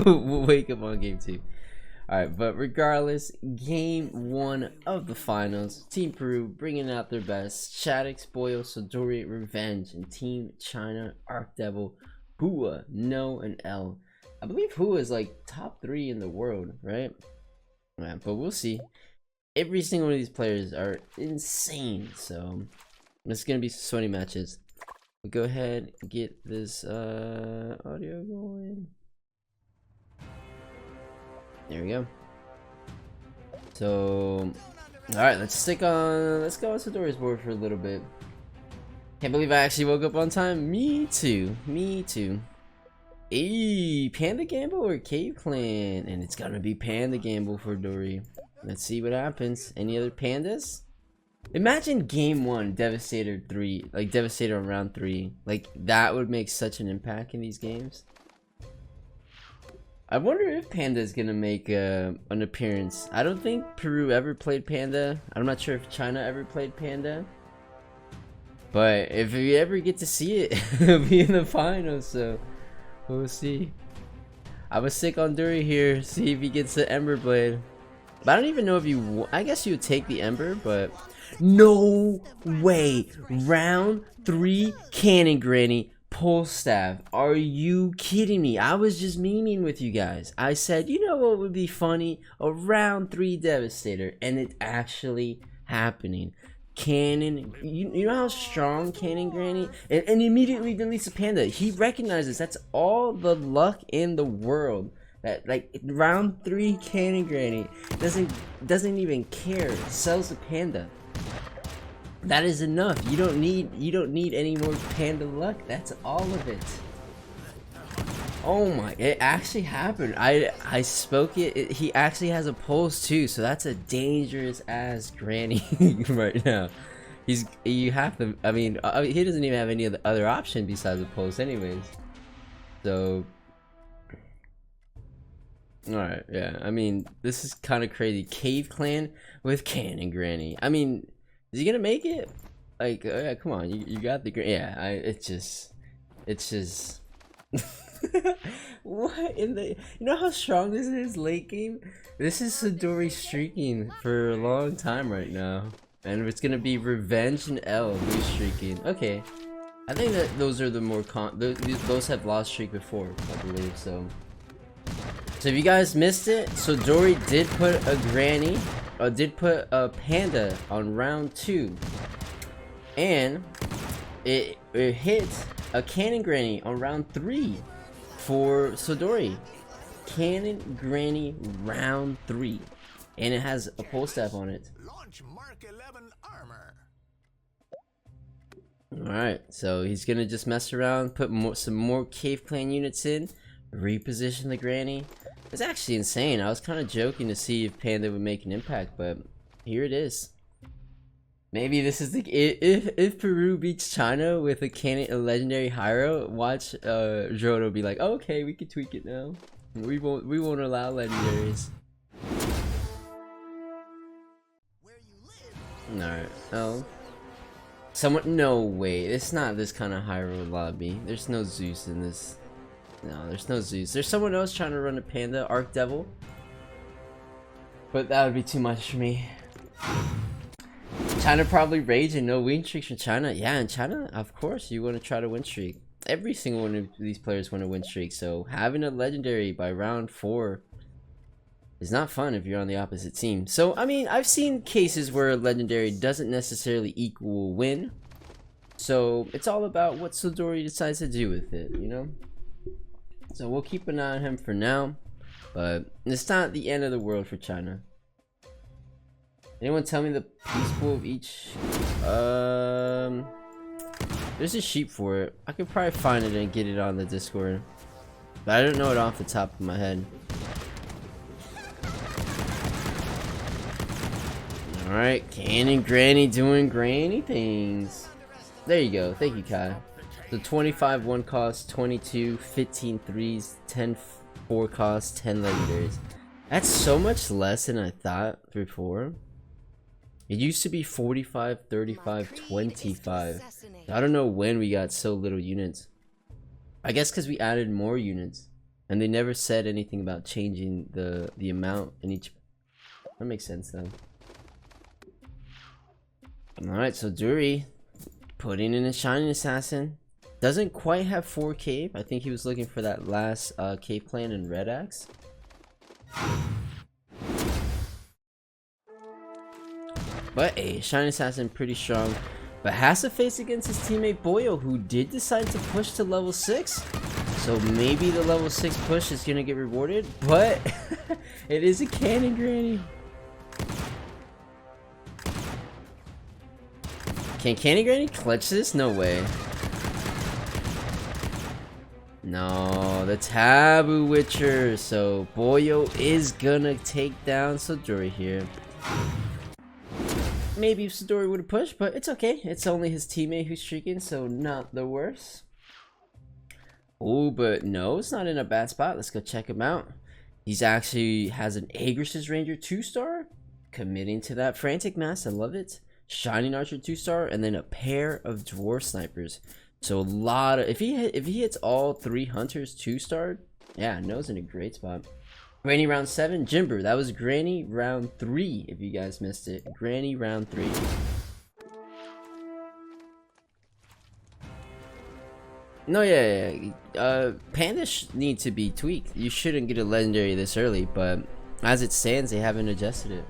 we'll wake up on game 2. Alright, but regardless, game 1 of the finals. Team Peru bringing out their best. Shaddix, Boyle, Sodori, Revenge, and Team China, Arc Devil, Hua, No, and L. I believe Hua is like top 3 in the world, right? Yeah, but we'll see. Every single one of these players are insane, so it's gonna be sweaty matches. We'll go ahead and get this audio going. There we go. So, alright, let's go on Sodori's board for a little bit. Can't believe I actually woke up on time. Me too. Hey, Panda Gamble or Cave Clan? And it's gonna be Panda Gamble for Dory. Let's see what happens. Any other pandas? Imagine game 1, Devastator 3, like Devastator on round 3. Like, that would make such an impact in these games. I wonder if Panda is gonna make an appearance. I don't think Peru ever played Panda. I'm not sure if China ever played Panda. But if we ever get to see it, it'll be in the finals, so we'll see. I was sick on Dury here, see if he gets the Ember Blade. But I don't even know if you... I guess you would take the Ember, but... No way! Round 3 Cannon Granny Pull Staff. Are you kidding me? I was just memeing with you guys. I said, you know what would be funny? A round 3 Devastator. And it's actually happening. Cannon, you know how strong Cannon Granny, and immediately deletes the Panda. He recognizes that's all the luck in the world. That like round 3 Cannon Granny doesn't even care. Sells the Panda. That is enough. You don't need any more Panda luck. That's all of it. Oh my! It actually happened. I spoke it. He actually has a pulse too. So that's a dangerous ass granny right now. You have to. I mean, he doesn't even have any other option besides a pulse, anyways. So. Alright, yeah, I mean, this is kind of crazy. Cave Clan with Cannon Granny. I mean, is he gonna make it? Like, yeah, come on, you got the yeah, it's just what in the, you know how strong this is late game? This is Sodori streaking for a long time right now. And it's gonna be Revenge and L who's streaking. Okay. I think that those are the more those have lost streak before, I believe, so. So if you guys missed it, so Dory did put a granny, did put a panda on round 2, and it hit a Cannon Granny on round 3 for Sodori. Cannon Granny round 3, and it has a pole staff on it. Launch Mark 11 armor. All right, so he's gonna just mess around, put some more Cave Clan units in, reposition the granny. It's actually insane. I was kind of joking to see if Panda would make an impact, but here it is. Maybe this is the if Peru beats China with a legendary Hyro, watch Jodo be like, oh, okay, we can tweak it now. We won't allow legendaries. Alright, oh. Someone, no way. It's not this kind of Hyro lobby. There's no Zeus in this. No, there's no Zeus. There's someone else trying to run a Panda, Arc Devil. But that would be too much for me. China probably rage and no win streaks from China. Yeah, in China, of course, you want to try to win streak. Every single one of these players want to win streak. So having a legendary by round 4 is not fun if you're on the opposite team. So, I mean, I've seen cases where a legendary doesn't necessarily equal a win. So it's all about what Sodori decides to do with it, you know? So we'll keep an eye on him for now, but it's not the end of the world for China. Anyone tell me the peace pool of each? There's a sheep for it. I could probably find it and get it on the Discord, but I don't know it off the top of my head. Alright, Cannon Granny doing granny things. There you go. Thank you, Kai. So 25 1 cost, 22, 15 threes, 10 4 cost, 10 legendaries. That's so much less than I thought before. It used to be 45, 35, 25. I don't know when we got so little units. I guess because we added more units. And they never said anything about changing the amount in each. That makes sense though. Alright, so Duri putting in a Shining Assassin. Doesn't quite have 4 cave. I think he was looking for that last cave plan in Red Axe. But a Shining Assassin pretty strong. But has to face against his teammate Boyo, who did decide to push to level 6. So maybe the level 6 push is gonna get rewarded. But it is a cannon granny. Can Candy Granny clutch this? No way. No, the Taboo Witcher. So Boyo is gonna take down Sidori here. Maybe if Sidori would have pushed, but it's okay. It's only his teammate who's streaking, so not the worst. Oh, but no, it's not in a bad spot. Let's go check him out. He's actually has an Agris's Ranger 2-star. Committing to that Frantic Mass. I love it. Shining Archer 2-star, and then a pair of Dwarf Snipers. So a lot of if he hits all 3 Hunters 2-star, yeah, No's in a great spot. Granny round 7, Jimber. That was Granny round 3. If you guys missed it, Granny round 3. No, yeah. Pandas need to be tweaked. You shouldn't get a legendary this early, but as it stands, they haven't adjusted it.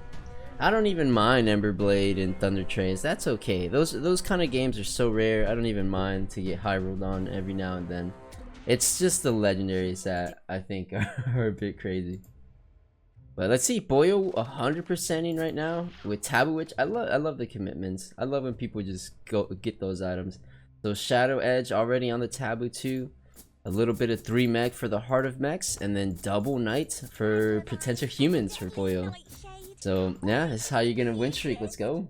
I don't even mind Emberblade and Thunder Trace. That's okay. Those kind of games are so rare. I don't even mind to get high rolled on every now and then. It's just the legendaries that I think are a bit crazy. But let's see, Boyo 100%ing right now with Taboo Witch. I love the commitments. I love when people just go get those items. So Shadow Edge already on the Taboo too. A little bit of 3 mech for the Heart of Mechs, and then double Knight for potential humans for Boyo. So yeah, this is how you're gonna win streak. Let's go.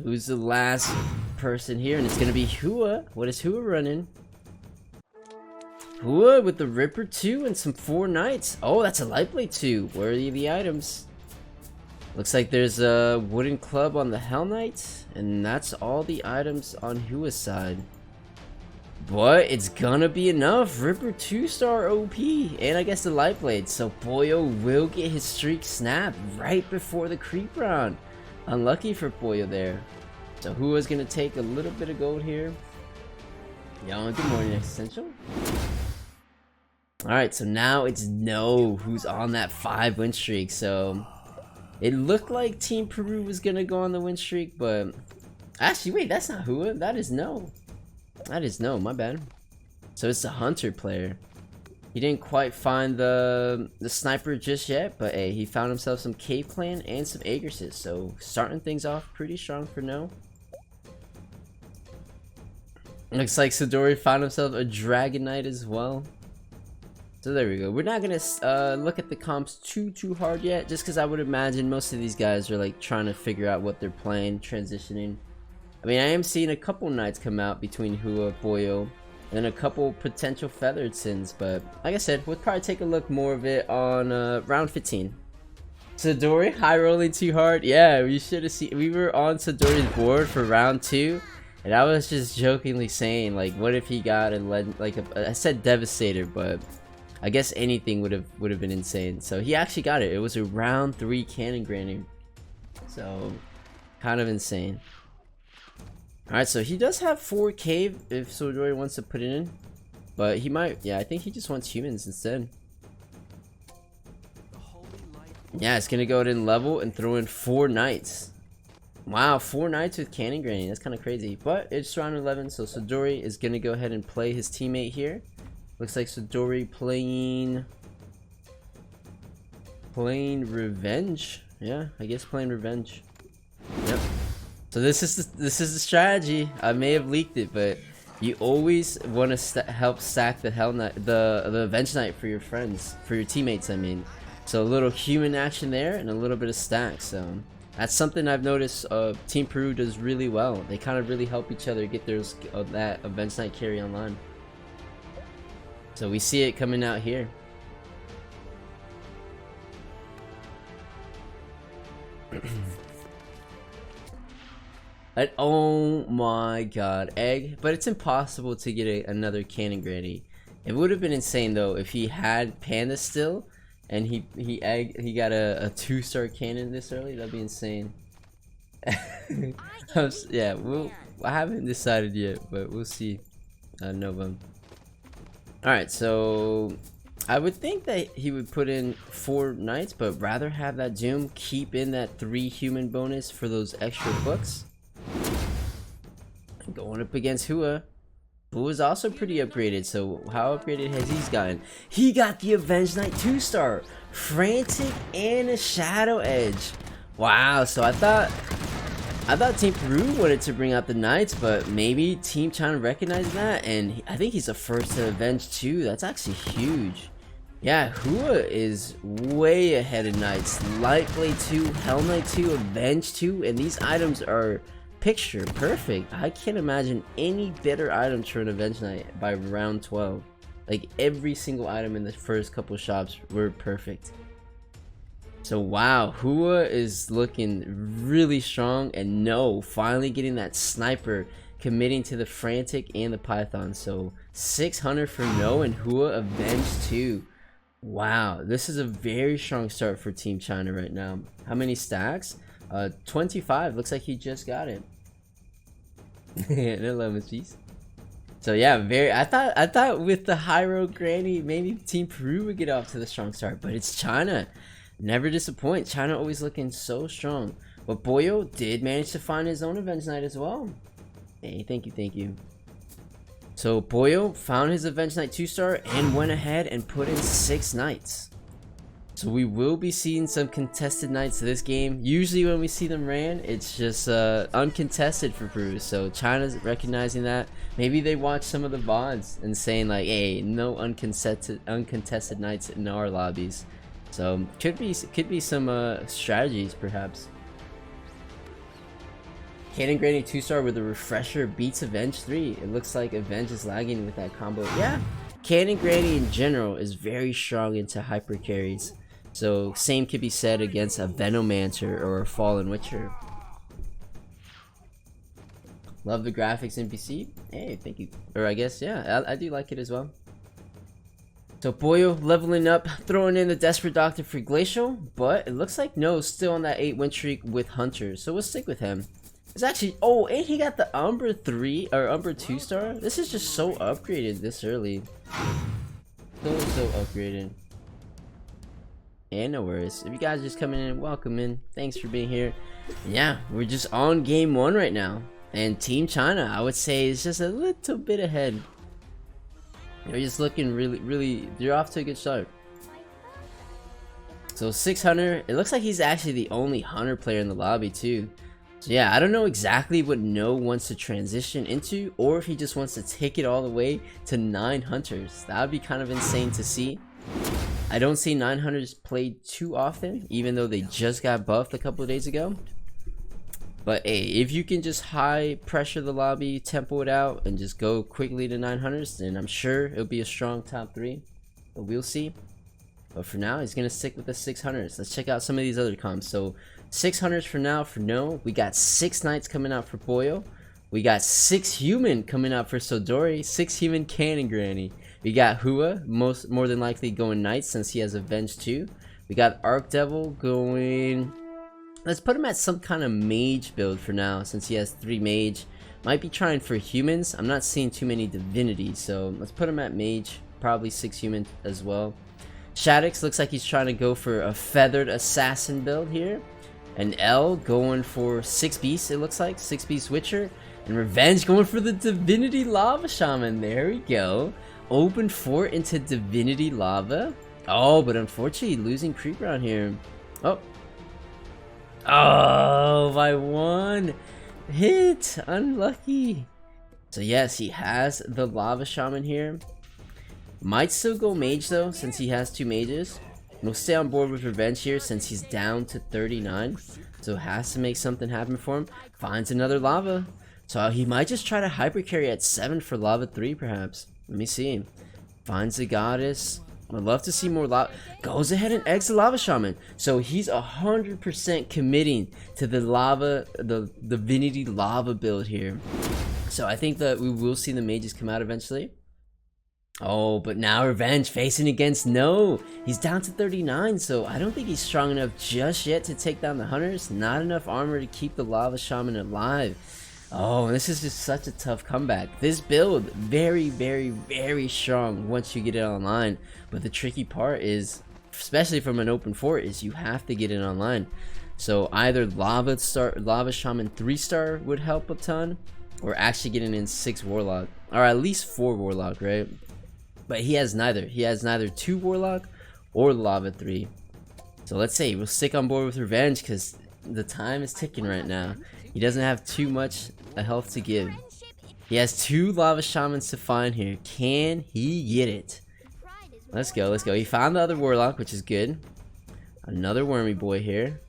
Who's the last person here? And it's gonna be Hua. What is Hua running? Hua with the Ripper 2 and some 4 Knights. Oh, that's a Lightblade 2. Where are the items? Looks like there's a Wooden Club on the Hell Knight, and that's all the items on Hua's side. But it's gonna be enough. Ripper 2-star OP, and I guess the Lightblade. So Boyo will get his streak snapped right before the creep round. Unlucky for Boyo there. So Hua's gonna take a little bit of gold here. Yo, good morning, Existential. Alright, so now it's No who's on that 5 win streak. So it looked like Team Peru was gonna go on the win streak, but actually, wait, that's not Hua. That is No. That is No, my bad. So it's the Hunter player. He didn't quite find the sniper just yet, but hey, he found himself some cave clan and some Agrises. So starting things off pretty strong for No. Looks like Sidori found himself a Dragon Knight as well. So there we go. We're not gonna look at the comps too hard yet, just because I would imagine most of these guys are like trying to figure out what they're playing, transitioning. I mean, I am seeing a couple Knights come out between Hua, Boyo, and a couple potential Feathered Sins, but like I said, we'll probably take a look more of it on round 15. Sidori high rolling too hard. Yeah, we should have seen. We were on Sidori's board for round 2, and I was just jokingly saying, like, what if he got I said Devastator, but I guess anything would have been insane. So he actually got it. It was a round 3 cannon granny, so kind of insane. Alright, so he does have 4 cave if Sidori wants to put it in. But he might, yeah, I think he just wants humans instead. Yeah, it's gonna go ahead and level and throw in 4 Knights. Wow, 4 Knights with Cannon Granny, that's kind of crazy. But it's round 11, so Sidori is gonna go ahead and play his teammate here. Looks like Sidori playing Revenge. Yeah, I guess playing Revenge. Yep. So this is the strategy. I may have leaked it, but you always want to help stack the Hell Knight, the Revenge Knight for your friends, for your teammates. I mean, so a little human action there and a little bit of stack. So that's something I've noticed. Team Peru does really well. They kind of really help each other get theirs that Revenge Knight carry online. So we see it coming out here. Oh my god, egg. But it's impossible to get another cannon granny. It would have been insane though if he had panda still and he got a 2-star cannon this early. That'd be insane. Yeah, I haven't decided yet, but we'll see. Nova. Alright, so I would think that he would put in 4 knights, but rather have that Doom keep in that 3 human bonus for those extra books. Going up against Hua. Who is also pretty upgraded, so how upgraded has he gotten? He got the Avenged Knight 2-star, Frantic, and a Shadow Edge. Wow, so I thought Team Peru wanted to bring out the Knights, but maybe Team China recognized that, and I think he's the first to Avenge 2. That's actually huge. Yeah, Hua is way ahead of Knights. Light Blade 2, Hell Knight 2, Avenge 2, and these items are picture perfect. I can't imagine any better items for an Avenge Knight by round 12. Like every single item in the first couple shops were perfect. So wow, Hua is looking really strong, and no, finally getting that sniper, committing to the Frantic and the Python. So 600 for no, and Hua Avenge 2. Wow, this is a very strong start for Team China right now. How many stacks? 25. Looks like he just got it. No lemon cheese. So yeah, I thought with the Hyro Granny maybe Team Peru would get off to the strong start, but it's China. Never disappoint. China always looking so strong. But Boyo did manage to find his own Avenge Knight as well. Hey, thank you. So Boyo found his Avenge Knight 2-star and went ahead and put in 6 knights. So we will be seeing some contested knights this game. Usually when we see them ran, it's just uncontested for Peru. So China's recognizing that. Maybe they watch some of the VODs and saying like, hey, no uncontested knights in our lobbies. So could be some strategies perhaps. Cannon Granny 2-star with a refresher beats Avenge 3. It looks like Avenge is lagging with that combo. Yeah, Cannon Granny in general is very strong into hyper carries. So same could be said against a Venomancer or a Fallen Witcher. Love the graphics in PC. Hey, thank you. Or I guess, yeah, I do like it as well. So Boyo leveling up, throwing in the Desperate Doctor for Glacial, but it looks like No's still on that 8 win streak with Hunter, so we'll stick with him. It's actually, oh, and he got the Umbra 3 or Umbra 2-star. This is just so upgraded this early. So upgraded. And no worries. If you guys are just coming in, welcome in. Thanks for being here. Yeah, we're just on game 1 right now. And Team China, I would say, is just a little bit ahead. They're just looking really, they're off to a good start. So 600, it looks like he's actually the only Hunter player in the lobby too. So yeah, I don't know exactly what No wants to transition into, or if he just wants to take it all the way to 9 Hunters. That would be kind of insane to see. I don't see 9 Hunters played too often, even though they just got buffed a couple of days ago. But hey, if you can just high pressure the lobby, tempo it out, and just go quickly to 9 Hunters, then I'm sure it'll be a strong top 3. But we'll see. But for now, he's going to stick with the 600s. Let's check out some of these other comps. So 600s for now for No. We got 6 Knights coming out for Boyo. We got 6 Human coming out for Sodori. 6 Human Cannon Granny. We got Hua, more than likely going Knights since he has Avenge 2. We got Arc Devil going... Let's put him at some kind of mage build for now since he has 3 mage. Might be trying for humans. I'm not seeing too many divinities, so let's put him at mage. Probably 6 human as well. Shaddix looks like he's trying to go for a feathered assassin build here. And L going for 6 beasts, it looks like. 6 beast witcher. And Revenge going for the divinity lava shaman. There we go. Open fort into divinity lava. Oh, but unfortunately losing creep around here. Oh, by 1 hit. Unlucky. So yes, he has the lava shaman here. Might still go mage though, since he has 2 mages. We'll stay on board with Revenge here since he's down to 39. So has to make something happen for him. Finds another lava. So he might just try to hyper carry at 7 for lava 3 perhaps. Let me see. Finds the goddess. I'd love to see more lava. Goes ahead and eggs the lava shaman. So he's 100% committing to the lava, the divinity lava build here. So I think that we will see the mages come out eventually. Oh, but now Revenge facing against No. He's down to 39, so I don't think he's strong enough just yet to take down the hunters. Not enough armor to keep the lava shaman alive. Oh, this is just such a tough comeback. This build, very, very, very strong once you get it online. But the tricky part is, especially from an open fort, is you have to get it online. So either Lava Shaman 3-star would help a ton, or actually getting in 6 Warlock, or at least 4 Warlock, right? But he has neither. He has neither 2 Warlock or Lava 3. So let's say we'll stick on board with Revenge because the time is ticking right now. He doesn't have too much health to give. He has 2 Lava Shamans to find here. Can he get it? Let's go, let's go. He found the other Warlock, which is good. Another Wormy boy here.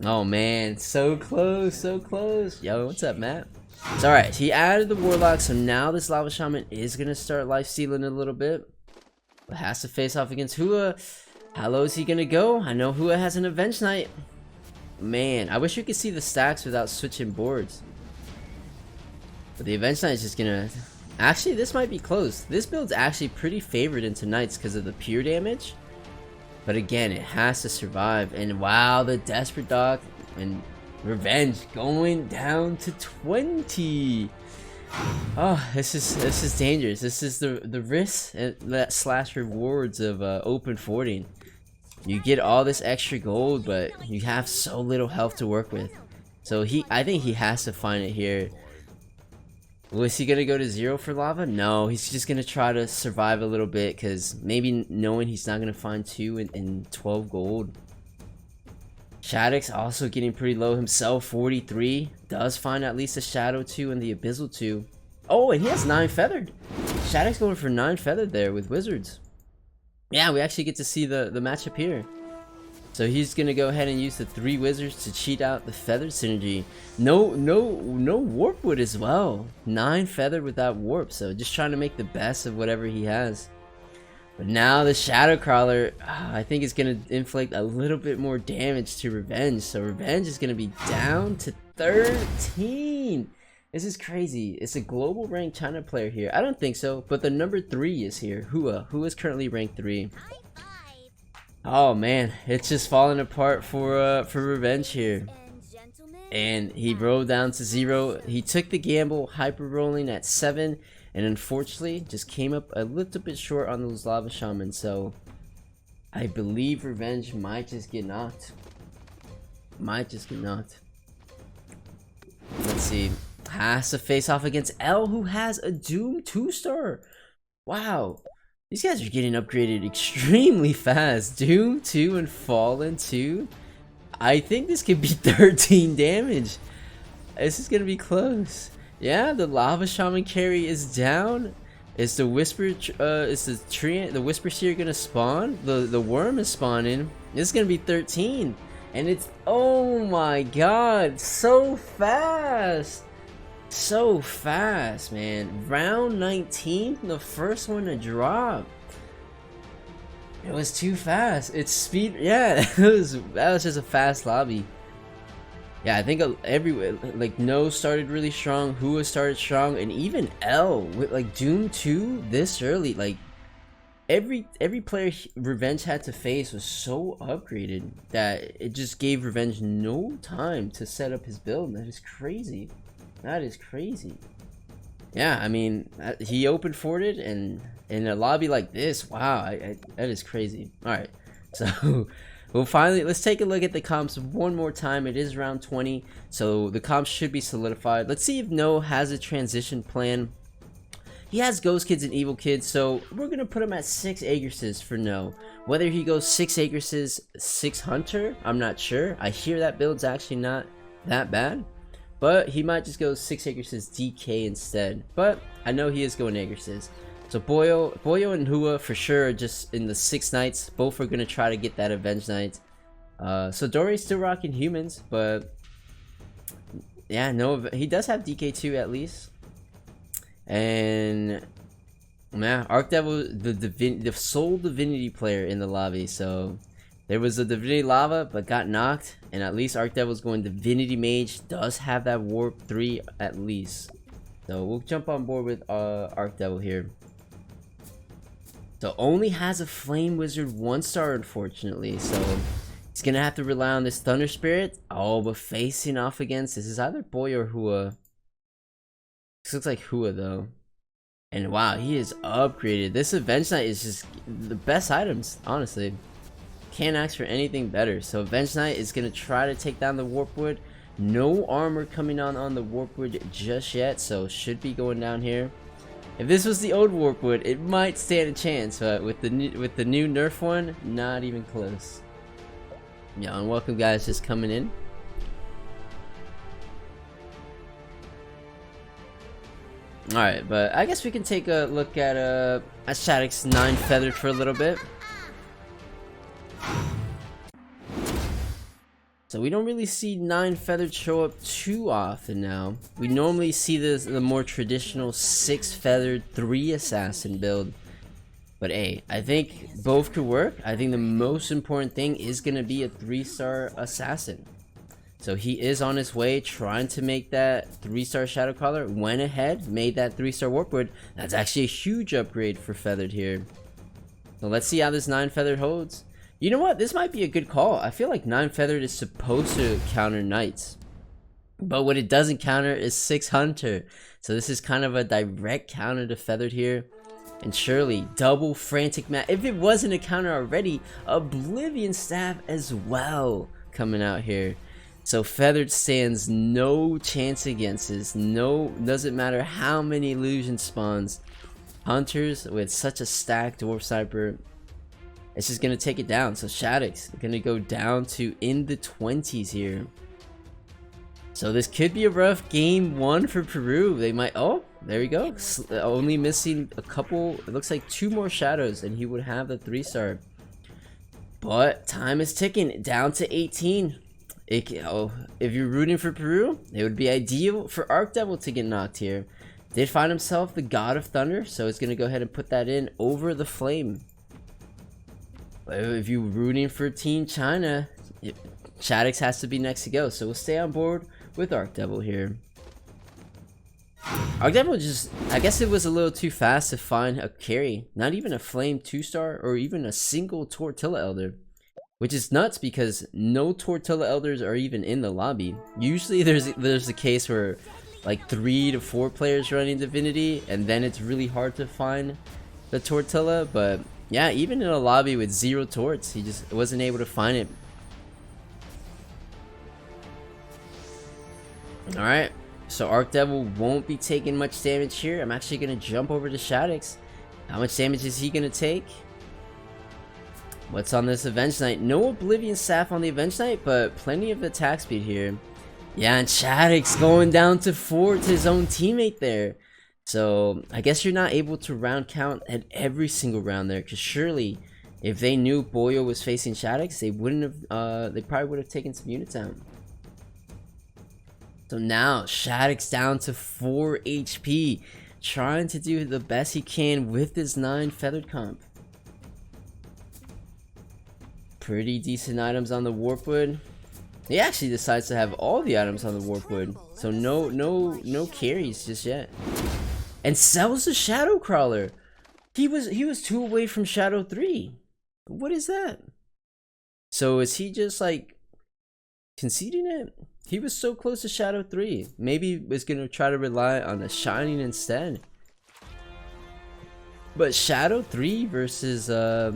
Oh man, so close, so close. Yo, what's up, Matt? It's alright, he added the Warlock, so now this Lava Shaman is gonna start life stealing a little bit. But has to face off against Hua. How low is he gonna go? I know Hua has an Avenge Knight. Man, I wish you could see the stacks without switching boards. But the Avenge Knight is just gonna... Actually, this might be close. This build's actually pretty favored into Knights because of the pure damage. But again, it has to survive. And wow, the Desperate Dog and Revenge going down to 20. Oh, this is dangerous. This is the risk that slash rewards of open forting. You get all this extra gold, but you have so little health to work with. So I think he has to find it here. Was he gonna go to 0 for lava? No, he's just gonna try to survive a little bit, because maybe knowing he's not gonna find 2 in 12 gold. Shattuck's also getting pretty low himself, 43. Does find at least a Shadow 2 and the Abyssal 2. Oh, and he has 9 feathered. Shattuck's going for 9 feathered there with Wizards. Yeah, we actually get to see the matchup here. So he's gonna go ahead and use the 3 wizards to cheat out the feathered synergy. No warp wood as well. 9 feathered without warp, so just trying to make the best of whatever he has. But now the Shadow Crawler, I think is gonna inflict a little bit more damage to Revenge. So Revenge is gonna be down to 13. This is crazy. It's a global ranked China player here. I don't think so, but the number 3 is here. Hua is currently ranked 3. Oh man, it's just falling apart for Revenge here. And he rolled down to 0. He took the gamble, hyper rolling at 7, and unfortunately just came up a little bit short on those Lava Shamans. So I believe Revenge might just get knocked. Might just get knocked. Let's see. Has to face off against L, who has a Doom 2-star. Wow. These guys are getting upgraded extremely fast. Doom 2 and Fallen 2. I think this could be 13 damage. This is gonna be close. Yeah, the Lava Shaman carry is down. Is the Whisper the Whisper Seer gonna spawn? The worm is spawning. This is gonna be 13. And it's, oh my god, so fast. So fast, man. Round 19, the first one to drop. It was too fast. It's speed. Yeah, that was just a fast lobby. Yeah, I think everywhere, like No started really strong, Hua started strong, and even L with like Doom 2 this early. Like every player Revenge had to face was so upgraded that it just gave Revenge no time to set up his build. That is crazy. That is crazy. Yeah, I mean, he open forted, and in a lobby like this, wow, that is crazy. Alright, so let's take a look at the comps one more time. It is round 20, so the comps should be solidified. Let's see if No has a transition plan. He has Ghost Kids and Evil Kids, so we're going to put him at 6 Agresses for No. Whether he goes 6 Agresses, 6 Hunter, I'm not sure. I hear that build's actually not that bad. But he might just go 6 Agresses DK instead. But I know he is going Agresses. So Boyo and Hua for sure are just in the 6 Knights. Both are going to try to get that Avenge Knight. So Dory's still rocking humans. But yeah, no, he does have DK2 at least. And Man, Arc Devil, the sole divinity player in the lobby. So there was a divinity lava, but got knocked, and at least Arc Devil's going divinity mage. Does have that warp 3 at least. So we'll jump on board with Arc Devil here. So only has a Flame Wizard 1-star, unfortunately. So he's gonna have to rely on this Thunder Spirit. Oh, but facing off against this is either Boy or Hua. This looks like Hua though. And wow, he is upgraded. This Avenge Knight is just the best items, honestly. Can't ask for anything better. So Avenge Knight is gonna try to take down the Warpwood. No armor coming on the Warpwood just yet, so should be going down here. If this was the old Warpwood, it might stand a chance, but with the new nerf one, not even close. Yeah, and welcome guys just coming in. Alright, but I guess we can take a look at Shattuck's 9 feathered for a little bit. So we don't really see 9 feathered show up too often now. We normally see the more traditional 6 feathered 3 assassin build. But hey, I think both could work. I think the most important thing is going to be a 3-star assassin. So he is on his way trying to make that 3-star Shadowcaller. Went ahead, made that 3-star Warpwood. That's actually a huge upgrade for feathered here. So let's see how this 9 feathered holds. You know what? This might be a good call. I feel like 9 feathered is supposed to counter knights. But what it doesn't counter is 6 hunter. So this is kind of a direct counter to feathered here. And surely, double frantic mat. If it wasn't a counter already, Oblivion Staff as well coming out here. So feathered stands no chance against this. No, doesn't matter how many illusion spawns. Hunters with such a stacked Dwarf Sniper, it's just gonna take it down. So Shattuck's gonna go down to in the 20s here. So this could be a rough game 1 for Peru. They might, oh, there we go. Only missing a couple, it looks like 2 more shadows and he would have the 3-star. But time is ticking down to 18. If you're rooting for Peru, it would be ideal for Arc Devil to get knocked here. Did find himself the God of Thunder, so it's gonna go ahead and put that in over the Flame. But if you're rooting for Team China, Shattuck's has to be next to go. So we'll stay on board with Arc Devil here. Arc Devil just, I guess it was a little too fast to find a carry. Not even a Flame 2-star or even a single Tortilla Elder. Which is nuts because no Tortilla Elders are even in the lobby. Usually there's a case where like 3 to 4 players running Divinity and then it's really hard to find the Tortilla, but yeah, even in a lobby with 0 torts, he just wasn't able to find it. Alright, so Arc Devil won't be taking much damage here. I'm actually going to jump over to Shattuck's. How much damage is he going to take? What's on this Avenge Knight? No Oblivion Staff on the Avenge Knight, but plenty of attack speed here. Yeah, and Shattuck's going down to 4 to his own teammate there. So I guess you're not able to round count at every single round there, because surely if they knew Boyo was facing Shattuck's, they wouldn't have. They probably would have taken some units out. So now Shattuck's down to 4 HP, trying to do the best he can with his 9 feathered comp. Pretty decent items on the Warpwood. He actually decides to have all the items on the Warpwood, so no carries just yet. And sells the Shadow Crawler. He was 2 away from Shadow 3. What is that? So is he just like conceding it? He was so close to Shadow 3. Maybe he was gonna try to rely on a Shining instead. But Shadow 3 versus a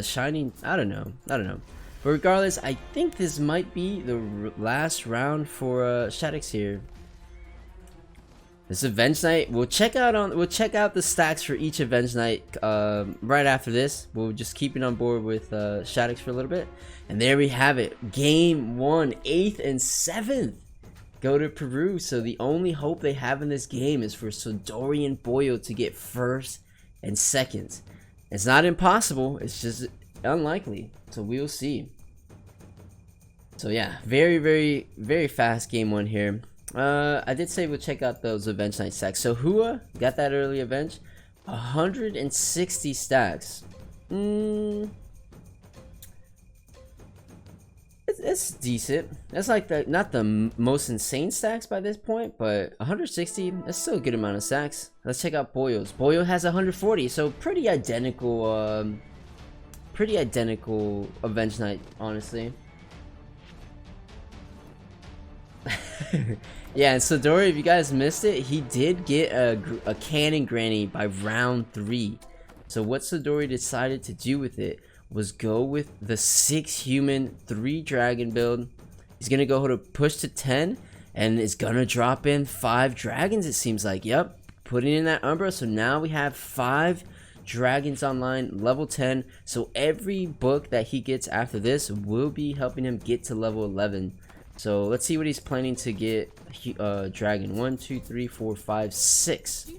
Shining, I don't know. But regardless, I think this might be the last round for Shattuck's here. This Avenge Knight, we'll check out the stacks for each Avenge Knight right after this. We'll just keep it on board with Shattuck's for a little bit. And there we have it. Game 1, 8th and 7th go to Peru. So the only hope they have in this game is for Sodori and Boyo to get 1st and 2nd. It's not impossible, it's just unlikely. So we'll see. So yeah, very fast game 1 here. I did say we'll check out those Avenge Night stacks. So Hua got that early Avenge. 160 stacks. It's decent. That's like not the most insane stacks by this point, but 160, that's still a good amount of stacks. Let's check out Boyo's. Boyo has 140, so pretty identical Avenge Night, honestly. Yeah, and Sidori, if you guys missed it, he did get a cannon granny by round 3. So what Sidori decided to do with it was go with the 6 human 3 dragon build. He's gonna go to push to 10 and is gonna drop in 5 dragons, it seems like. Yep, putting in that Umbra. So now we have 5 dragons online, level 10. So every book that he gets after this will be helping him get to level 11. So let's see what he's planning to get. Dragon 1, 2, 3, 4, 5, 6.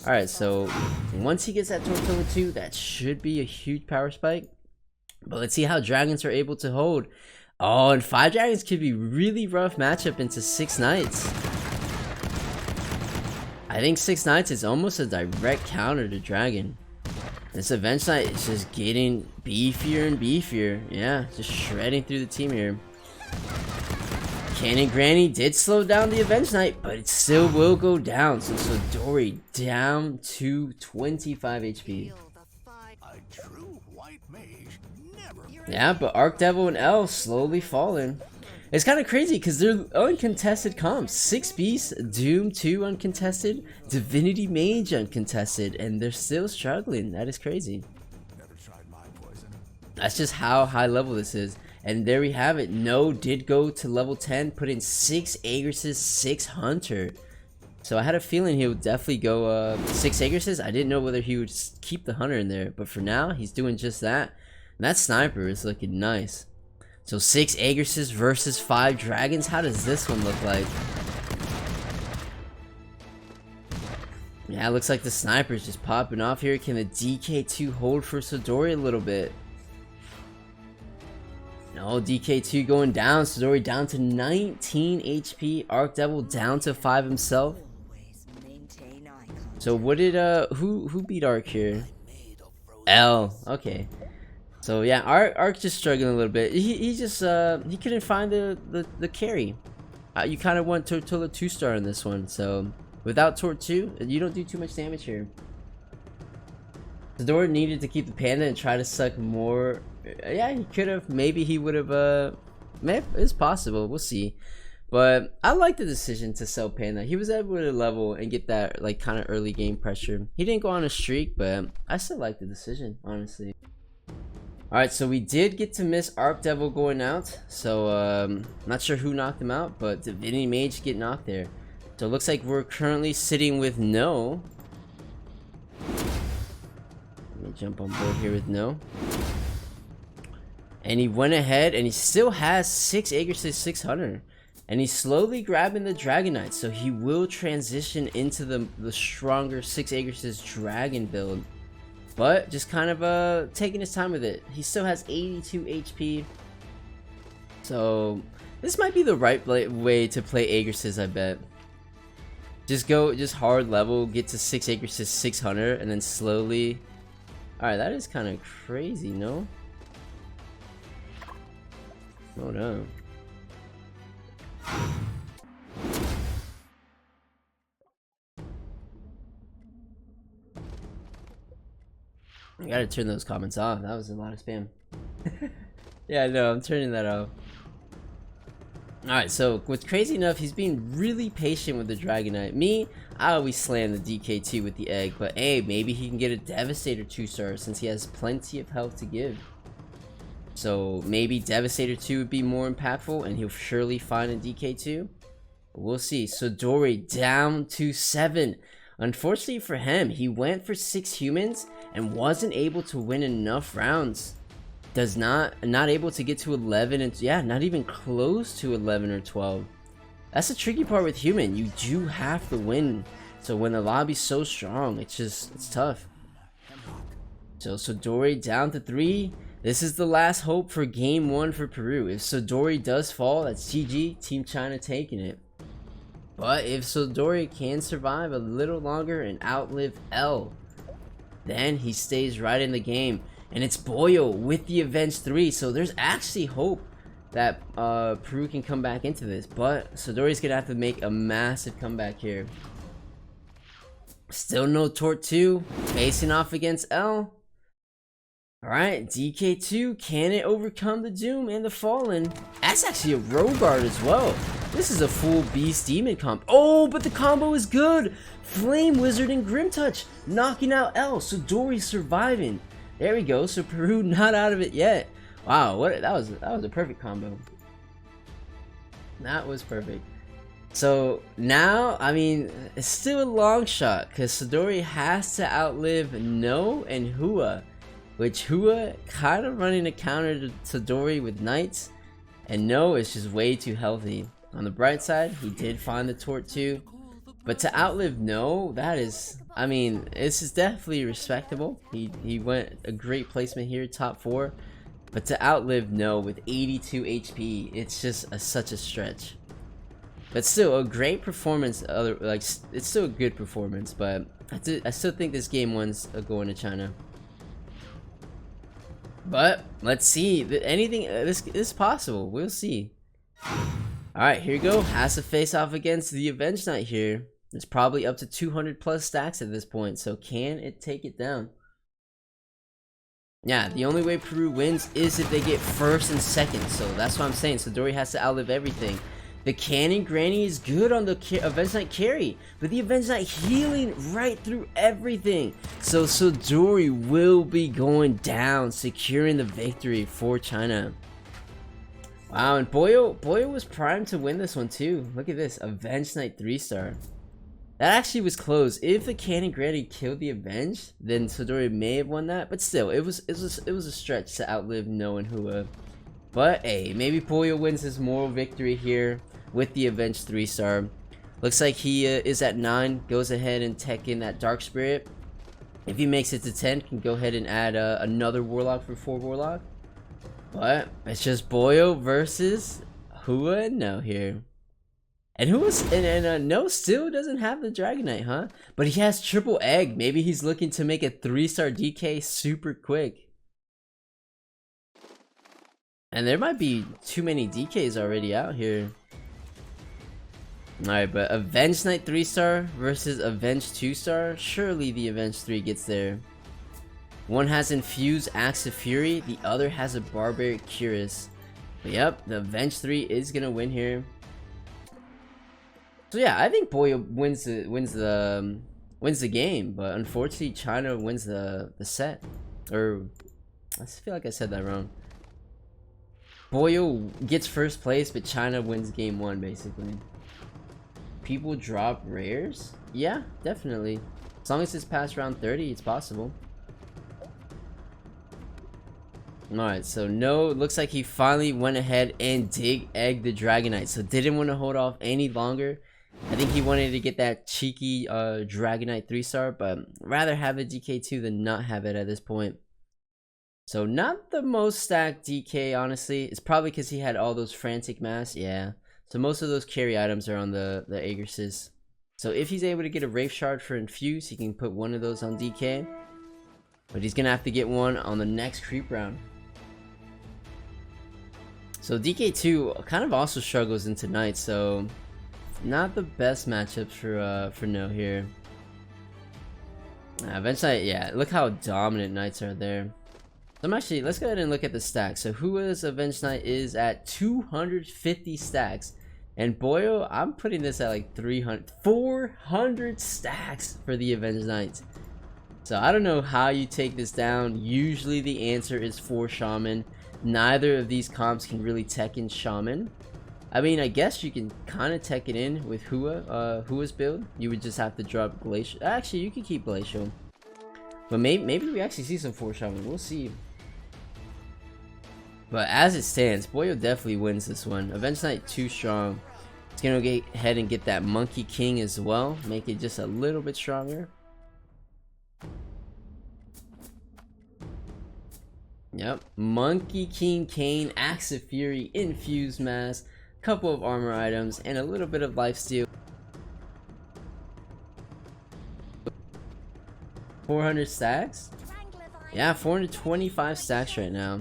Alright, so once he gets that Tortilla 2, that should be a huge power spike. But let's see how dragons are able to hold. Oh, and 5 dragons could be really rough matchup into 6 knights. I think 6 knights is almost a direct counter to dragon. This Avenge Knight is just getting beefier and beefier. Yeah, just shredding through the team here. Cannon Granny did slow down the Avenge Knight, but it still will go down. So Sidori down to 25 HP. Yeah, but Arc Devil and L slowly falling. It's kind of crazy because they're uncontested comps. 6 Beasts, Doom 2 uncontested, Divinity Mage uncontested, and they're still struggling. That is crazy. That's just how high level this is. And there we have it. No did go to level 10, put in 6 Agresses, 6 Hunter. So I had a feeling he would definitely go 6 Agresses. I didn't know whether he would keep the Hunter in there, but for now he's doing just that. And that Sniper is looking nice. So 6 Agresses versus 5 Dragons. How does this one look like? Yeah, it looks like the Sniper's just popping off here. Can the DK2 hold for Sidori a little bit? No, DK2 going down. Sidori down to 19 HP. Arc Devil down to 5 himself. So what did who beat Arc here? L. Okay. So yeah, Arc just struggling a little bit. He just he couldn't find the carry. You kind of want Tortilla 2-star in this one. So without Tort 2, you don't do too much damage here. Sidori needed to keep the panda and try to suck more. Yeah, he could have. Maybe he would have. It's possible. We'll see. But I like the decision to sell panda. He was able to level and get that like kind of early game pressure. He didn't go on a streak, but I still like the decision, honestly. All right, so we did get to miss Arc Devil going out. So not sure who knocked him out, but Divinity Mage get knocked there. So it looks like we're currently sitting with No. Let me jump on board here with No. And he went ahead and he still has 6 Agresses, 600. And he's slowly grabbing the Dragon Knight. So he will transition into the stronger 6 Agresses Dragon build. But just kind of taking his time with it. He still has 82 HP. So this might be the right way to play Agresses, I bet. Just hard level, get to 6 Agresses, 600, and then slowly. Alright, that is kind of crazy, no? Oh no. I gotta turn those comments off. That was a lot of spam. Yeah, no, I'm turning that off. Alright, so what's crazy enough, he's being really patient with the Dragon Knight. Me, I always slam the DK2 with the egg, but hey, maybe he can get a Devastator 2-star since he has plenty of health to give. So maybe Devastator 2 would be more impactful and he'll surely find a DK2. We'll see. Sidori down to 7. Unfortunately for him, he went for 6 humans and wasn't able to win enough rounds. Not able to get to 11 and yeah, not even close to 11 or 12. That's the tricky part with human. You do have to win. So when the lobby's so strong, it's tough. So Sidori down to 3. This is the last hope for game 1 for Peru. If Sidori does fall, that's GG. Team China taking it. But if Sodori can survive a little longer and outlive L, then he stays right in the game. And it's Boyo with the Avenge 3, so there's actually hope that Peru can come back into this. But Sodori's gonna have to make a massive comeback here. Still no Tort 2, facing off against L. Alright, DK2, can it overcome the Doom and the Fallen? That's actually a Rogue Guard as well. This is a full Beast Demon comp. Oh, but the combo is good! Flame Wizard and Grim Touch, knocking out L. Sodori surviving. There we go, so Peru not out of it yet. Wow, that was a perfect combo. That was perfect. So now, I mean, it's still a long shot because Sodori has to outlive No and Hua, which Hua kind of running a counter to Sodori with Knights, and No is just way too healthy. On the bright side, he did find the Tort 2, but to outlive No, that is, I mean, this is definitely respectable. He went a great placement here, top 4, but to outlive No with 82 HP, it's just such a stretch. But still, a great performance. It's still a good performance, but I still think this game one's going to China. But let's see. Anything this is possible. We'll see. All right, here you go. Has to face off against the Avenge Knight here. It's probably up to 200 plus stacks at this point. So can it take it down? Yeah, the only way Peru wins is if they get first and second. So that's what I'm saying. Sodori has to outlive everything. The Cannon Granny is good on the Avenge Knight carry, but the Avenge Knight healing right through everything. So Sodori will be going down, securing the victory for China. Wow, and Boyo was primed to win this one too. Look at this, Avenge Knight 3-star. That actually was close. If the Cannon Granny killed the Avenge, then Sodori may have won that. But still, it was a stretch to outlive No and Hua. But hey, maybe Boyo wins his moral victory here with the Avenge 3-star. Looks like he is at 9. Goes ahead and tech in that Dark Spirit. If he makes it to 10, can go ahead and add another Warlock for 4 Warlock. But it's just Boyo versus Hua and No here. And No still doesn't have the Dragonite, huh? But he has triple egg. Maybe he's looking to make a 3-star DK super quick. And there might be too many DKs already out here. Alright, but Avenge Knight 3-star versus Avenge 2-star. Surely the Avenge 3 gets there. One has Infused Axe of Fury, the other has a Barbaric Cuirass. But yep, the Avenge 3 is gonna win here. So yeah, I think Boyo wins the game, but unfortunately China wins the set. Or I feel like I said that wrong. Boyo gets first place, but China wins game 1 basically. People drop rares? Yeah, definitely. As long as it's past round 30, it's possible. Alright, so No, looks like he finally went ahead and egged the Dragonite. So didn't want to hold off any longer. I think he wanted to get that cheeky Dragonite 3-star, but rather have a DK2 than not have it at this point. So not the most stacked DK, honestly. It's probably because he had all those frantic masks. Yeah. So most of those carry items are on the Aegrises. So if he's able to get a Wraith Shard for Infuse, he can put one of those on DK. But he's going to have to get one on the next creep round. So DK2 kind of also struggles into Knight, so not the best matchups for No here. Eventually, yeah, look how dominant Knights are there. So actually, let's go ahead and look at the stacks. So Hua's Avenge Knight is at 250 stacks. And Boyo, I'm putting this at like 400 stacks for the Avenge Knight. So I don't know how you take this down. Usually the answer is 4 Shaman. Neither of these comps can really tech in Shaman. I mean, I guess you can kind of tech it in with Hua's build. You would just have to drop Glacial. Actually, you can keep Glacial. But maybe we actually see some 4 Shaman. We'll see. But as it stands, Boyo definitely wins this one. Avenge Knight too strong. It's gonna go ahead and get that Monkey King as well. Make it just a little bit stronger. Yep. Monkey King Kane, Axe of Fury, Infused Mask, couple of armor items, and a little bit of lifesteal. 400 stacks? Yeah, 425 stacks right now.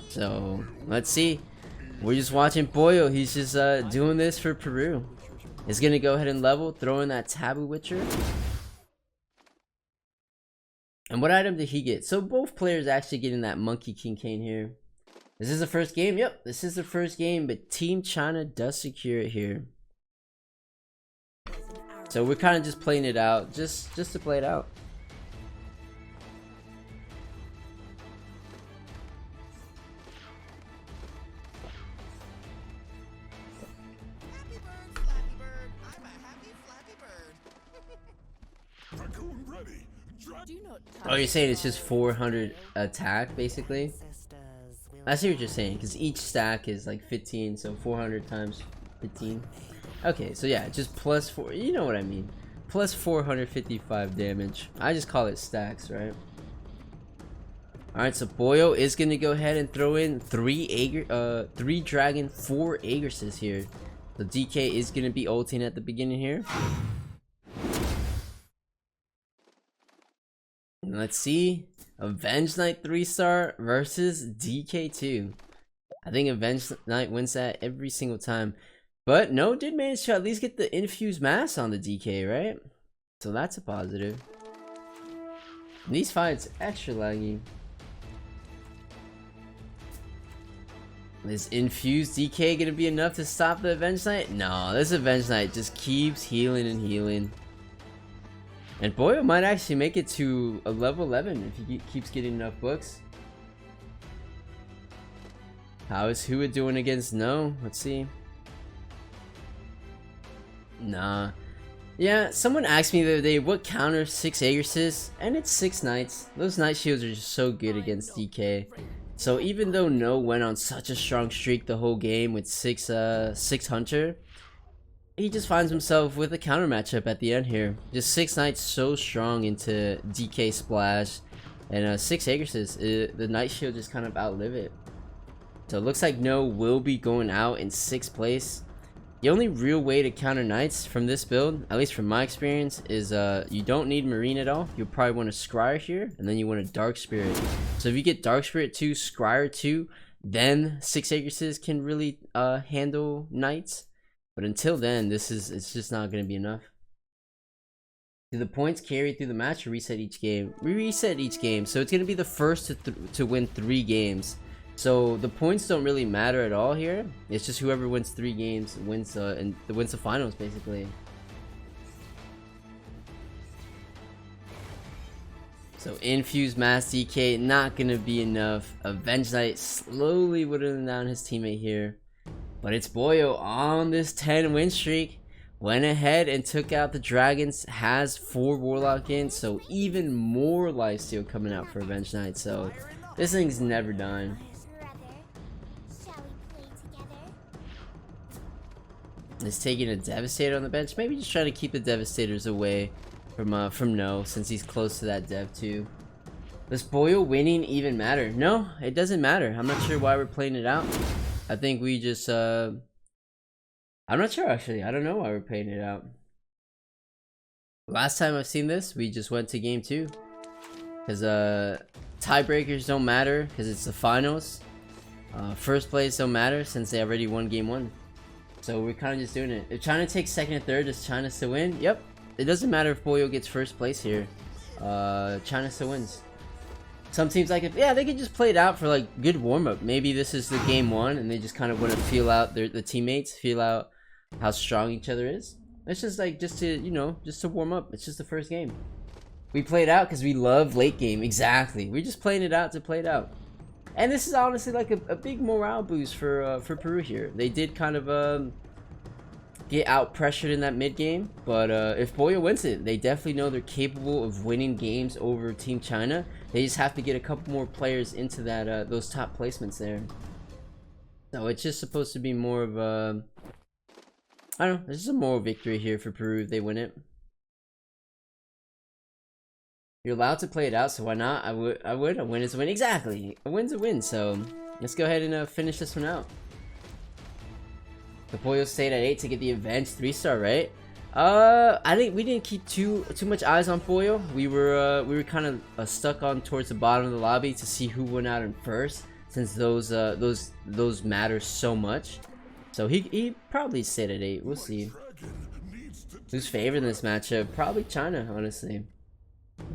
So, let's see. We're just watching Boyo. He's just doing this for Peru. He's gonna go ahead and level, throw in that Taboo Witcher. And what item did he get? So both players actually getting that Monkey King Cane here. This is the first game? Yep, this is the first game, but Team China does secure it here. So we're kind of just playing it out, just to play it out. Happy bird, Flappy Bird. I'm a happy Flappy Bird. Raccoon ready. Oh, you're saying it's just 400 attack, basically? I see what you're saying, because each stack is like 15, so 400 times 15. Okay, so yeah, just plus 4, you know what I mean. Plus 455 damage. I just call it stacks, right? Alright, so Boyo is going to go ahead and throw in 3 dragon, 4 Agresses here. So DK is going to be ulting at the beginning here. And let's see. Avenge Knight 3-star versus DK2. I think Avenge Knight wins that every single time. But no, did manage to at least get the infused mass on the DK, right? So that's a positive. And these fights extra laggy. Is infused DK gonna be enough to stop the Avenge Knight? No, this Avenge Knight just keeps healing and healing. And Boyo might actually make it to a level 11 if he keeps getting enough books. How is Hua doing against No? Let's see. Nah. Yeah, someone asked me the other day what counters 6 Agresses, and it's 6 Knights. Those Knight Shields are just so good against DK. So even though No went on such a strong streak the whole game with 6 Hunter, he just finds himself with a counter matchup at the end here. Just 6 Knights so strong into DK Splash, and 6 Agresses. The Knight Shield just kind of outlive it. So it looks like No will be going out in 6th place. The only real way to counter Knights from this build, at least from my experience, is you don't need Marine at all. You'll probably want a Scryer here, and then you want a Dark Spirit. So if you get Dark Spirit 2, Scryer 2, then 6 Agresses can really handle Knights. But until then, it's just not going to be enough. Do the points carry through the match or reset each game? We reset each game, so it's going to be the first to win 3 games. So the points don't really matter at all here. It's just whoever wins 3 games wins wins the finals, basically. So infused mass DK not going to be enough. Avenge Knight slowly whittling down his teammate here. But it's Boyo on this 10 win streak. Went ahead and took out the dragons. Has 4 Warlock in. So even more lifesteal coming out for Avenge Knight. So this thing's never done. He's taking a Devastator on the bench. Maybe just trying to keep the Devastators away from No, since he's close to that Dev too. Does Boyo winning even matter? No, it doesn't matter. I'm not sure why we're playing it out. I think we just I'm not sure actually. I don't know why we're playing it out. Last time I've seen this, we just went to game 2. Because tiebreakers don't matter because it's the finals. First place don't matter since they already won game 1. So we're kind of just doing it. If China takes 2nd and 3rd, does China still win? Yep. It doesn't matter if Boyo gets 1st place here. China still wins. Some teams like it, yeah, they could just play it out for like good warm-up. Maybe this is the game 1 and they just kind of want to feel out the teammates, feel out how strong each other is. It's just like just to warm up. It's just the first game. We play it out because we love late game. Exactly. We're just playing it out to play it out. And this is honestly like a big morale boost for Peru here. They did kind of get out pressured in that mid game, but if Boyo wins it, they definitely know they're capable of winning games over Team China. They just have to get a couple more players into that those top placements there. So it's just supposed to be more of a, I don't know, it's just a moral victory here for Peru if they win it. You're allowed to play it out, so why not? I would. A win is a win. Exactly. A win's a win, so let's go ahead and finish this one out. The Boyo stayed at 8 to get the Avenge 3-star, right? I think we didn't keep too much eyes on Boyle. We were kind of stuck on towards the bottom of the lobby to see who went out in first, since those matter so much. So he probably stayed at 8. We'll see. Who's favored in this matchup? Probably China, honestly.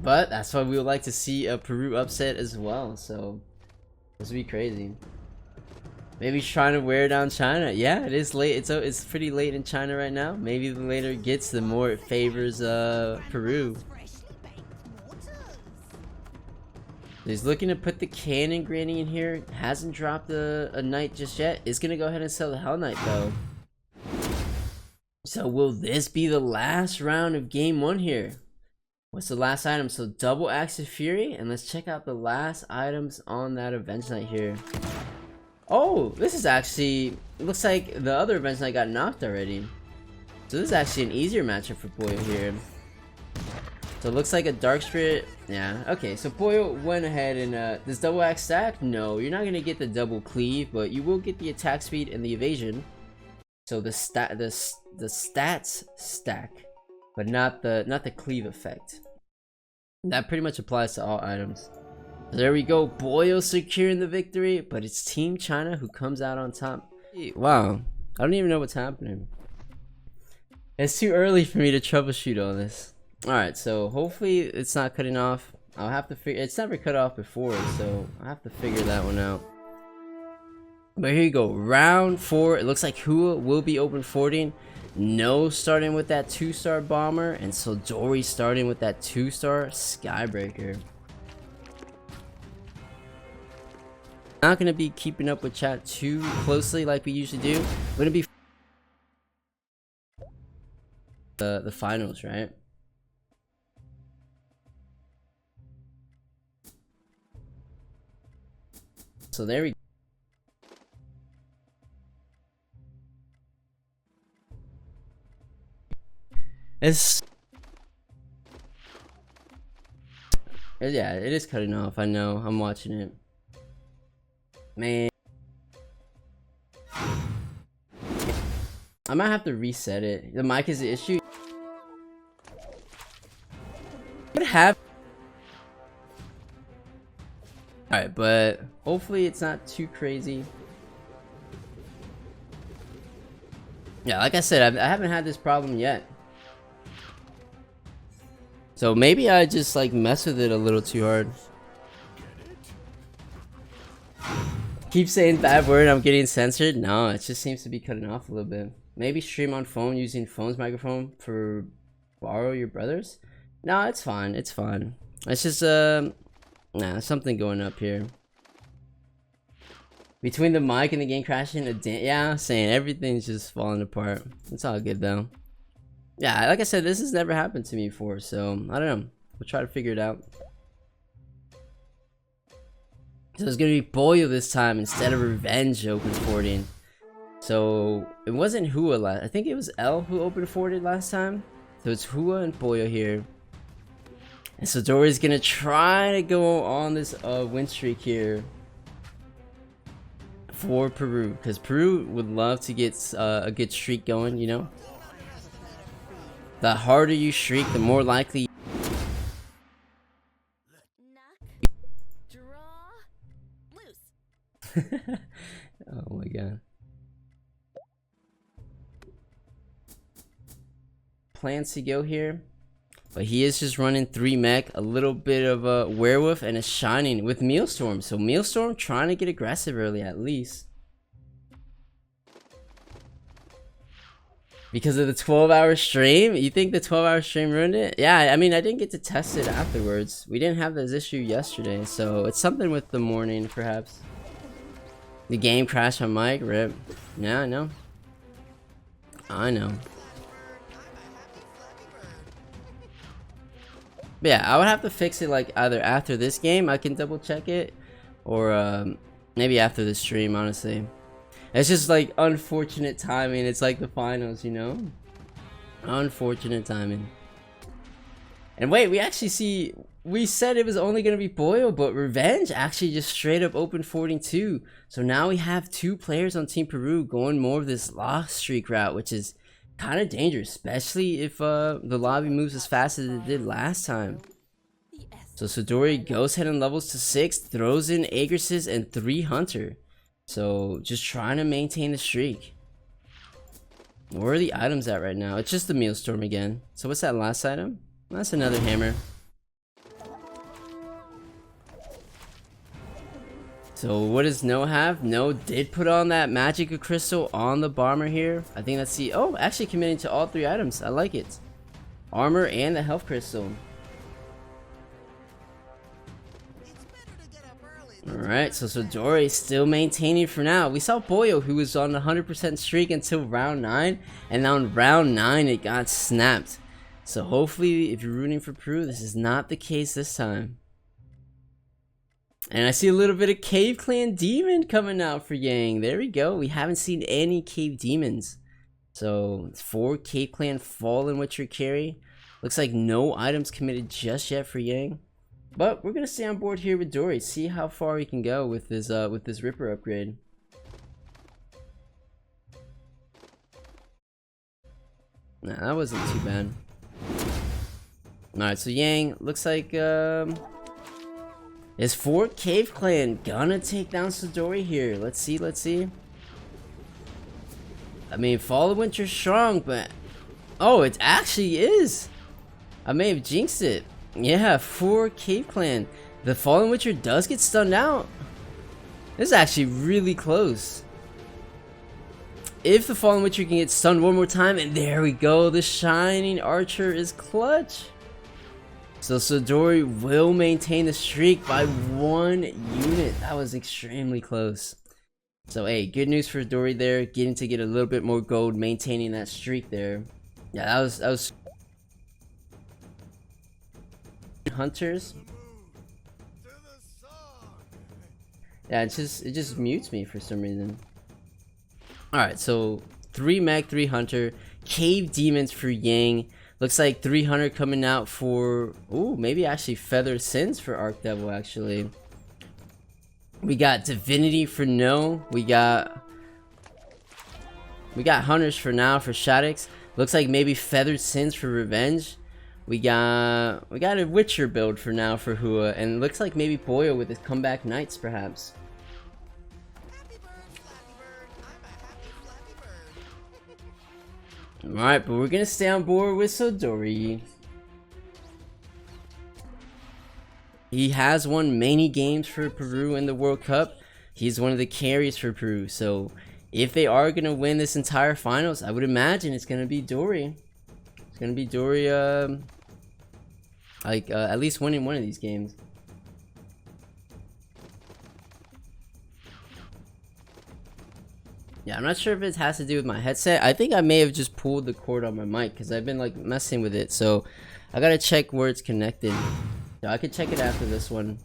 But that's why we would like to see a Peru upset as well. So this would be crazy. Maybe he's trying to wear down China. Yeah, it is late. It's pretty late in China right now. Maybe the later it gets, the more it favors Peru. He's looking to put the cannon granny in here. Hasn't dropped a knight just yet. Is gonna go ahead and sell the Hell Knight though. So will this be the last round of game 1 here? What's the last item? So double Axe of Fury, and let's check out the last items on that Avenge Knight here. Oh, this is actually, it looks like the other Avenge Knight got knocked already. So this is actually an easier matchup for Boyle here. So it looks like a Dark Spirit. Yeah, okay, so Boyle went ahead and this double axe stack? No, you're not gonna get the double cleave, but you will get the attack speed and the evasion. So the stats stack, but not the cleave effect. That pretty much applies to all items. There we go, Boyle securing the victory, but it's Team China who comes out on top. Wow, I don't even know what's happening. It's too early for me to troubleshoot all this. Alright, so hopefully it's not cutting off. I'll have to figure, it's never cut off before, so I'll have to figure that one out. But here you go, round 4. It looks like Hua will be open forting. No starting with that 2-star bomber, and so Dory starting with that 2-star Skybreaker. Not gonna be keeping up with chat too closely like we usually do. We're gonna be the finals, right? So there we go. Yeah, it is cutting off. I know. I'm watching it. Man, I might have to reset it. The mic is the issue. What happened? Alright, but hopefully it's not too crazy. Yeah, like I said, I haven't had this problem yet. So maybe I just like mess with it a little too hard. Keep saying bad word, I'm getting censored. No, it just seems to be cutting off a little bit. Maybe stream on phone using phone's microphone for borrow your brother's. No, it's fine. It's fine. It's just nah, something going up here. Between the mic and the game crashing, yeah, I'm saying everything's just falling apart. It's all good though. Yeah, like I said, this has never happened to me before, so I don't know. We'll try to figure it out. So it's gonna be Boyle this time instead of Revenge open forting. So it wasn't Hua last. I think it was L who open forted last time. So it's Hua and Boyle here. And so Dory's gonna try to go on this win streak here for Peru, because Peru would love to get a good streak going, you know. The harder you streak, the more likely. Oh my god. Plans to go here, but he is just running 3 mech, a little bit of a werewolf, and a shining with Mealstorm. So Mealstorm trying to get aggressive early at least. Because of the 12-hour stream? You think the 12-hour stream ruined it? Yeah, I mean, I didn't get to test it afterwards. We didn't have this issue yesterday, so it's something with the morning, perhaps. The game crashed on mic, rip. Yeah, I know. I know. But yeah, I would have to fix it like either after this game, I can double check it, or maybe after the stream, honestly. It's just like unfortunate timing. It's like the finals, you know? Unfortunate timing. And wait, we actually see, we said it was only going to be Boyle, but Revenge actually just straight up open 42. So now we have 2 players on Team Peru going more of this lost streak route, which is kind of dangerous, especially if the lobby moves as fast as it did last time. So Sidori goes ahead and levels to 6, throws in Agresses and 3 Hunter. So just trying to maintain the streak. Where are the items at right now? It's just the Mealstorm again. So what's that last item? That's another hammer. So what does No have? No did put on that Magic Crystal on the Bomber here. I think that's the... Oh, actually committing to all 3 items. I like it. Armor and the Health Crystal. Alright, so Sidori still maintaining for now. We saw Boyo, who was on the 100% streak until round 9. And now in round 9, it got snapped. So hopefully, if you're rooting for Peru, this is not the case this time. And I see a little bit of Cave Clan Demon coming out for Yang. There we go. We haven't seen any Cave Demons. So 4 Cave Clan Fallen with your carry. Looks like no items committed just yet for Yang. But we're gonna stay on board here with Dory. See how far we can go with this Ripper upgrade. Nah, that wasn't too bad. Alright, so Yang looks like is 4 Cave Clan gonna take down Sidori here? Let's see, let's see. I mean, Fall of Winter's strong, but oh, it actually is. I may have jinxed it. Yeah, 4 Cave Clan. The Fallen Witcher does get stunned out. This is actually really close. If the Fallen Witcher can get stunned one more time, and there we go, the Shining Archer is clutch. So Sidori will maintain the streak by 1 unit. That was extremely close. So hey, good news for Dory there, getting to get a little bit more gold, maintaining that streak there. Yeah, that was Hunters. Yeah, it just mutes me for some reason. Alright, so 3 Mech, 3 Hunter, Cave Demons for Yang. Looks like 300 coming out for... Ooh, maybe actually Feathered Sins for Arc Devil, actually. We got Divinity for No. We got Hunters for now for Shaddix. Looks like maybe Feathered Sins for Revenge. We got a Witcher build for now for Hua, and looks like maybe Boyo with his Comeback Knights, perhaps. Alright, but we're gonna stay on board with Sidori. He has won many games for Peru in the World Cup. He's one of the carries for Peru, so if they are gonna win this entire finals, I would imagine it's gonna be Dory. It's gonna be Dory, at least winning one of these games. Yeah, I'm not sure if it has to do with my headset. I think I may have just pulled the cord on my mic because I've been like messing with it. So I gotta check where it's connected. So I could check it after this one.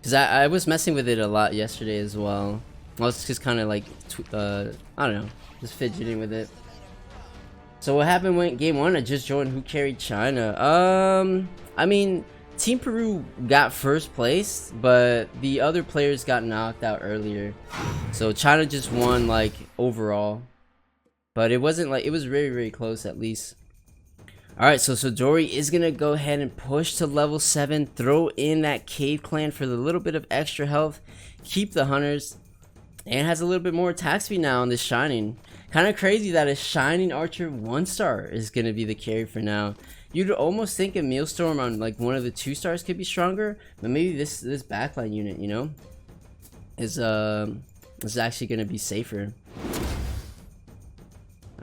Because I was messing with it a lot yesterday as well. I was just kind of like, I don't know, just fidgeting with it. So what happened when game 1? I just joined Who Carried China. I mean, Team Peru got first place, but the other players got knocked out earlier. So China just won like overall. But it wasn't like, it was very, very close at least. Alright, so Sidori is going to go ahead and push to level 7. Throw in that Cave Clan for the little bit of extra health. Keep the Hunters. And has a little bit more attack speed now on this Shining. Kind of crazy that a Shining Archer 1-star is going to be the carry for now. You'd almost think a Mealstorm on like one of the 2-stars could be stronger. But maybe this backline unit, you know, is actually going to be safer.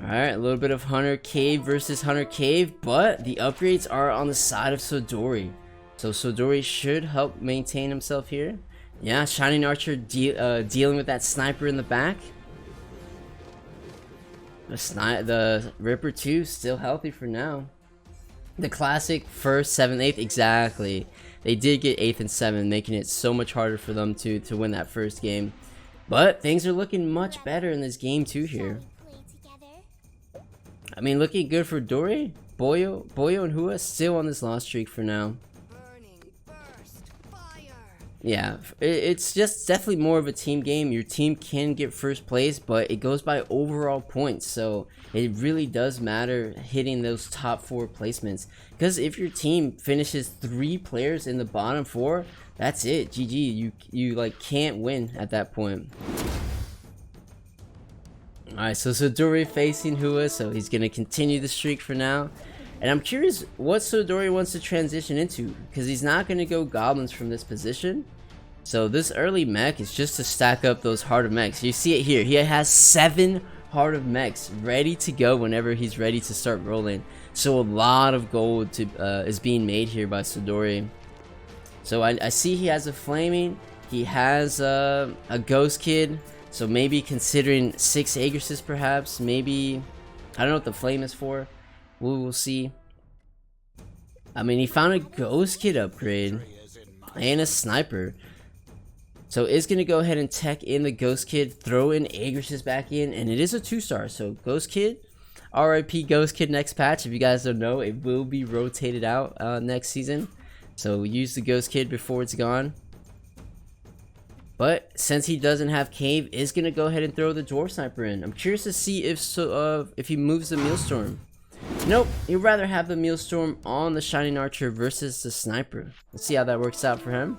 Alright, a little bit of Hunter Cave versus Hunter Cave, but the upgrades are on the side of Sidori. So Sidori should help maintain himself here. Yeah, Shining Archer dealing with that sniper in the back. The Ripper 2 still healthy for now. The classic 1st, 7th, 8th, exactly. They did get 8th and 7th, making it so much harder for them to win that first game. But things are looking much better in this game 2 here. I mean, looking good for Dory. Boyo and Hua still on this loss streak for now. Yeah, it's just definitely more of a team game. Your team can get first place, but it goes by overall points, so it really does matter hitting those top 4 placements, because if your team finishes 3 players in the bottom 4, that's it, GG. You like can't win at that point. Alright, so Sodori facing Hua, so he's gonna continue the streak for now. And I'm curious what Sodori wants to transition into, because he's not going to go goblins from this position. So this early mech is just to stack up those Heart of Mechs. You see it here. He has 7 Heart of Mechs ready to go whenever he's ready to start rolling. So a lot of gold is being made here by Sodori. So I see he has a Flaming. He has a Ghost Kid. So maybe considering 6 Agresses perhaps. Maybe, I don't know what the Flame is for. We will see. I mean, he found a Ghost Kid upgrade and a Sniper. So is going to go ahead and tech in the Ghost Kid, throw in Agresses back in, and it is a 2-star. So Ghost Kid, RIP Ghost Kid next patch. If you guys don't know, it will be rotated out next season. So use the Ghost Kid before it's gone. But since he doesn't have Cave, is going to go ahead and throw the Dwarf Sniper in. I'm curious to see if he moves the Mealstorm. Nope, he'd rather have the Mealstorm on the Shining Archer versus the Sniper. Let's see how that works out for him.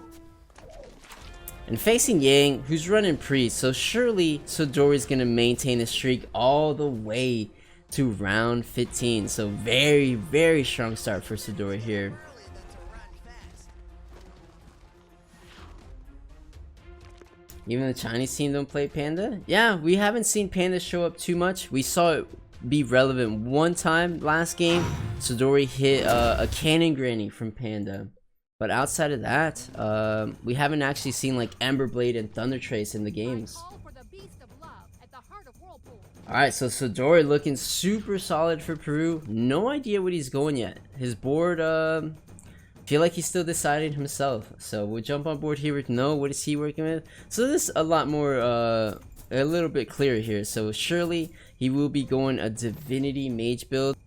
And facing Yang, who's running Priest, so surely Sodori's going to maintain the streak all the way to round 15. So very, very strong start for Sodori here. Even the Chinese team don't play Panda? Yeah, we haven't seen Panda show up too much. We saw it be relevant one time last game. Sodori hit a Cannon Granny from Panda, but outside of that, we haven't actually seen like Emberblade and Thunder Trace in the games. Alright, so Sodori looking super solid for Peru. No idea what he's going yet. His board, feel like he's still deciding himself. So we'll jump on board here with No. What is he working with? So this is a lot more, a little bit clearer here. So surely he will be going a Divinity Mage build.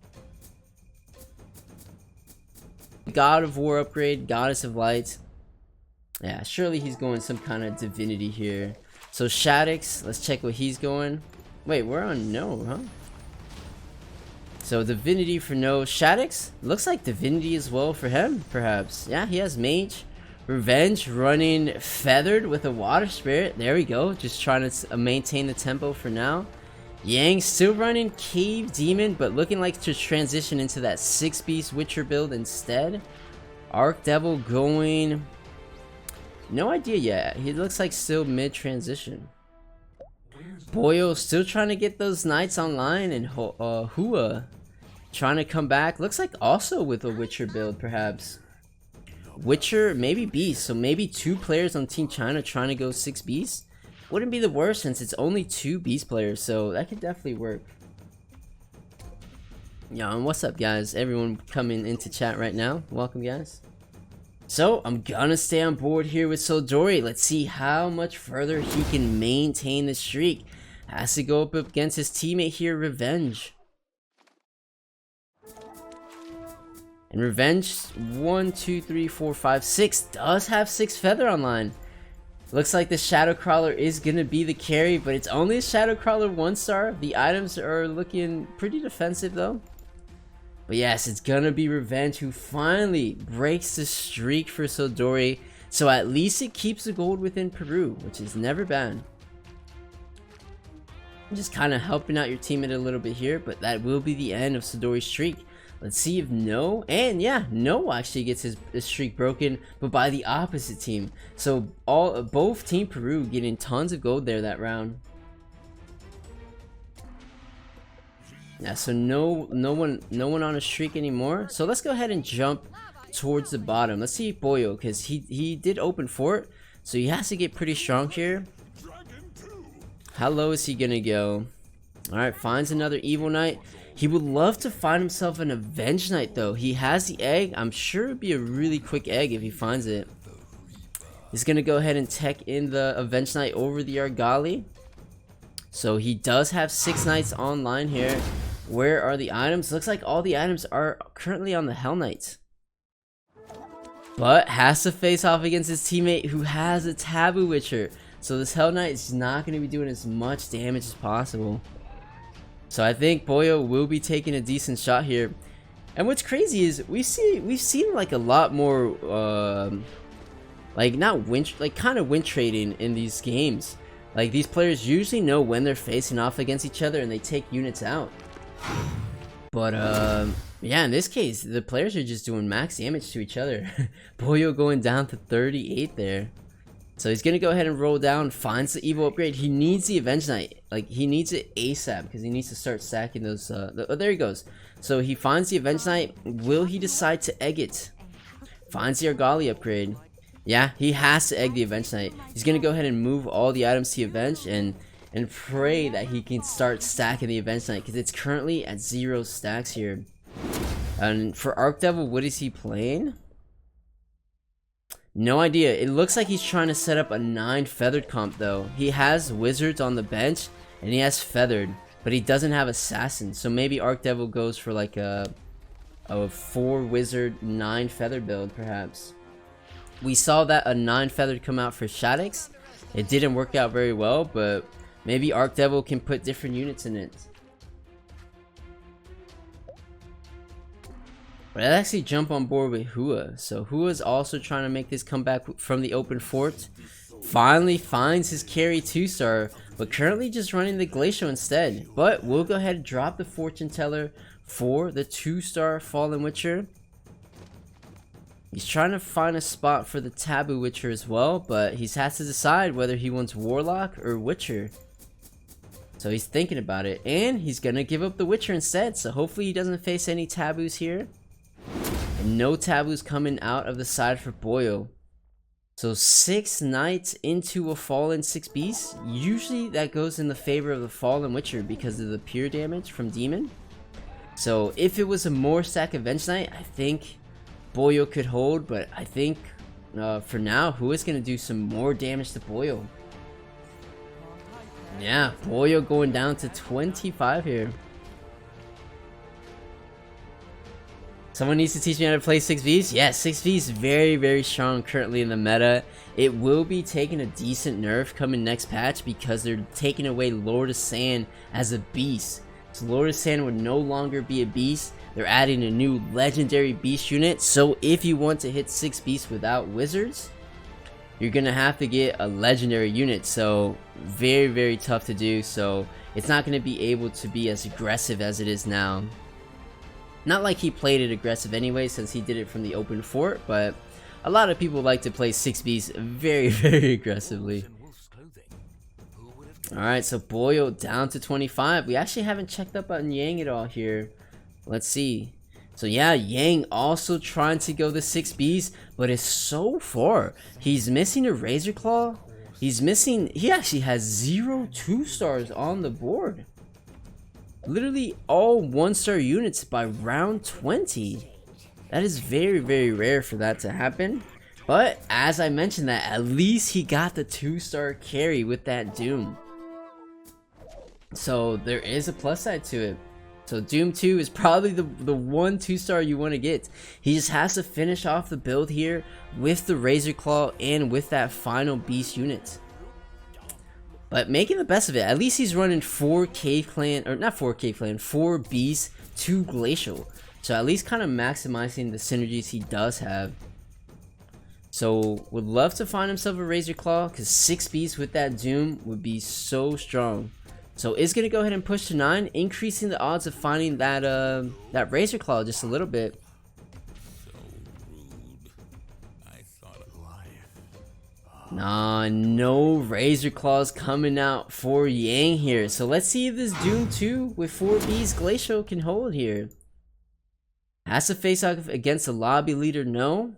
God of War upgrade, Goddess of Light. Yeah, surely he's going some kind of Divinity here. So Shaddix, let's check what he's going. Wait, we're on No, huh? So Divinity for No. Shaddix, looks like Divinity as well for him, perhaps. Yeah, he has Mage. Revenge running Feathered with a Water Spirit. There we go, just trying to maintain the tempo for now. Yang still running Cave Demon, but looking like to transition into that 6-beast Witcher build instead. Arc Devil going... no idea yet. He looks like still mid-transition. Boyo still trying to get those Knights online, and Hua trying to come back. Looks like also with a Witcher build, perhaps. Witcher, maybe Beast. So maybe 2 players on Team China trying to go 6 Beasts. Wouldn't be the worst since it's only 2 Beast players, so that could definitely work. Yeah, and what's up, guys? Everyone coming into chat right now. Welcome, guys. So I'm gonna stay on board here with Sodori. Let's see how much further he can maintain the streak. Has to go up against his teammate here, Revenge. And Revenge 1, 2, 3, 4, 5, 6 does have 6 Feather online. Looks like the Shadow Crawler is gonna be the carry, but it's only a Shadow Crawler 1-star. The items are looking pretty defensive though. But yes, it's gonna be Revenge who finally breaks the streak for Sodori. So at least it keeps the gold within Peru, which is never bad. I'm just kind of helping out your teammate a little bit here, but that will be the end of Sodori's streak. Let's see if No, and yeah, No actually gets his streak broken, but by the opposite team. So both Team Peru getting tons of gold there that round. Yeah, so no one on a streak anymore. So let's go ahead and jump towards the bottom. Let's see Boyo, because he did open fort, so he has to get pretty strong here. How low is he gonna go? Alright, finds another Evil Knight. He would love to find himself an Avenge Knight though. He has the egg. I'm sure it'd be a really quick egg if he finds it. He's gonna go ahead and tech in the Avenge Knight over the Argali. So he does have 6 Knights online here. Where are the items? Looks like all the items are currently on the Hell Knight. but has to face off against his teammate who has a Taboo Witcher. So this Hell Knight is not going to be doing as much damage as possible. So I think Boyo will be taking a decent shot here. And what's crazy is we've seen like a lot more like kind of win trading in these games. Like these players usually know when they're facing off against each other and they take units out. But yeah, in this case the players are just doing max damage to each other. Boyo going down to 38 there. So he's gonna go ahead and roll down, finds the evil upgrade. He needs the Avenge Knight, like he needs it ASAP because he needs to start stacking those. Oh, there he goes. So he finds the Avenge Knight. Will he decide to egg it? Finds the Argali upgrade. Yeah, he has to egg the Avenge Knight. He's gonna go ahead and move all the items to Avenge and pray that he can start stacking the Avenge Knight because it's currently at 0 stacks here. And for Arc Devil, what is he playing? No idea. It looks like he's trying to set up a 9 feathered comp though. He has wizards on the bench and he has feathered, but he doesn't have assassin. So maybe Arc Devil goes for like a 4 wizard 9 feathered build perhaps. We saw that a 9 feathered come out for Shaddix. It didn't work out very well, but maybe Arc Devil can put different units in it. But I'd actually jump on board with Hua. So Hua's also trying to make this comeback from the open fort. Finally finds his carry 2-star, but currently just running the Glacial instead. But we'll go ahead and drop the Fortune Teller for the 2-star Fallen Witcher. He's trying to find a spot for the Taboo Witcher as well, but he has to decide whether he wants Warlock or Witcher. So he's thinking about it, and he's gonna give up the Witcher instead. So hopefully he doesn't face any taboos here. And no taboos coming out of the side for Boyo. So 6 knights into a fallen 6 beasts. Usually that goes in the favor of the Fallen Witcher because of the pure damage from Demon. So if it was a more stack Avenge Knight, I think Boyo could hold, but I think for now, who is going to do some more damage to Boyo? Yeah, Boyo going down to 25 here. Someone needs to teach me how to play 6Vs? Yeah, 6V is very, very strong currently in the meta. It will be taking a decent nerf coming next patch because they're taking away Lord of Sand as a beast. So Lord of Sand would no longer be a beast. They're adding a new legendary beast unit. So if you want to hit 6 beasts without wizards, you're going to have to get a legendary unit. So very, very tough to do. So it's not going to be able to be as aggressive as it is now. Not like he played it aggressive anyway since he did it from the open fort, but a lot of people like to play 6Bs very, very aggressively. Alright, so Boyo down to 25. We actually haven't checked up on Yang at all here. Let's see. So yeah, Yang also trying to go the 6Bs, but it's so far. He's missing a Razor Claw. He actually has 0 2-stars on the board. Literally all 1-star units by round 20. That is very, very rare for that to happen. But as I mentioned that, at least he got the 2-star carry with that Doom. So there is a plus side to it. So Doom 2 is probably the one 2-star you want to get. He just has to finish off the build here with the Razor Claw and with that final beast unit. But making the best of it. At least he's running 4 Cave Clan, or not 4 Cave Clan, 4 Beasts, 2 Glacial. So at least kind of maximizing the synergies he does have. So would love to find himself a Razor Claw because 6 Beasts with that Doom would be so strong. So is going to go ahead and push to 9, increasing the odds of finding that that Razor Claw just a little bit. Nah, no Razor Claws coming out for Yang here. So let's see if this Doom 2 with 4 Bs Glacial can hold here. Has to face off against a lobby leader, no.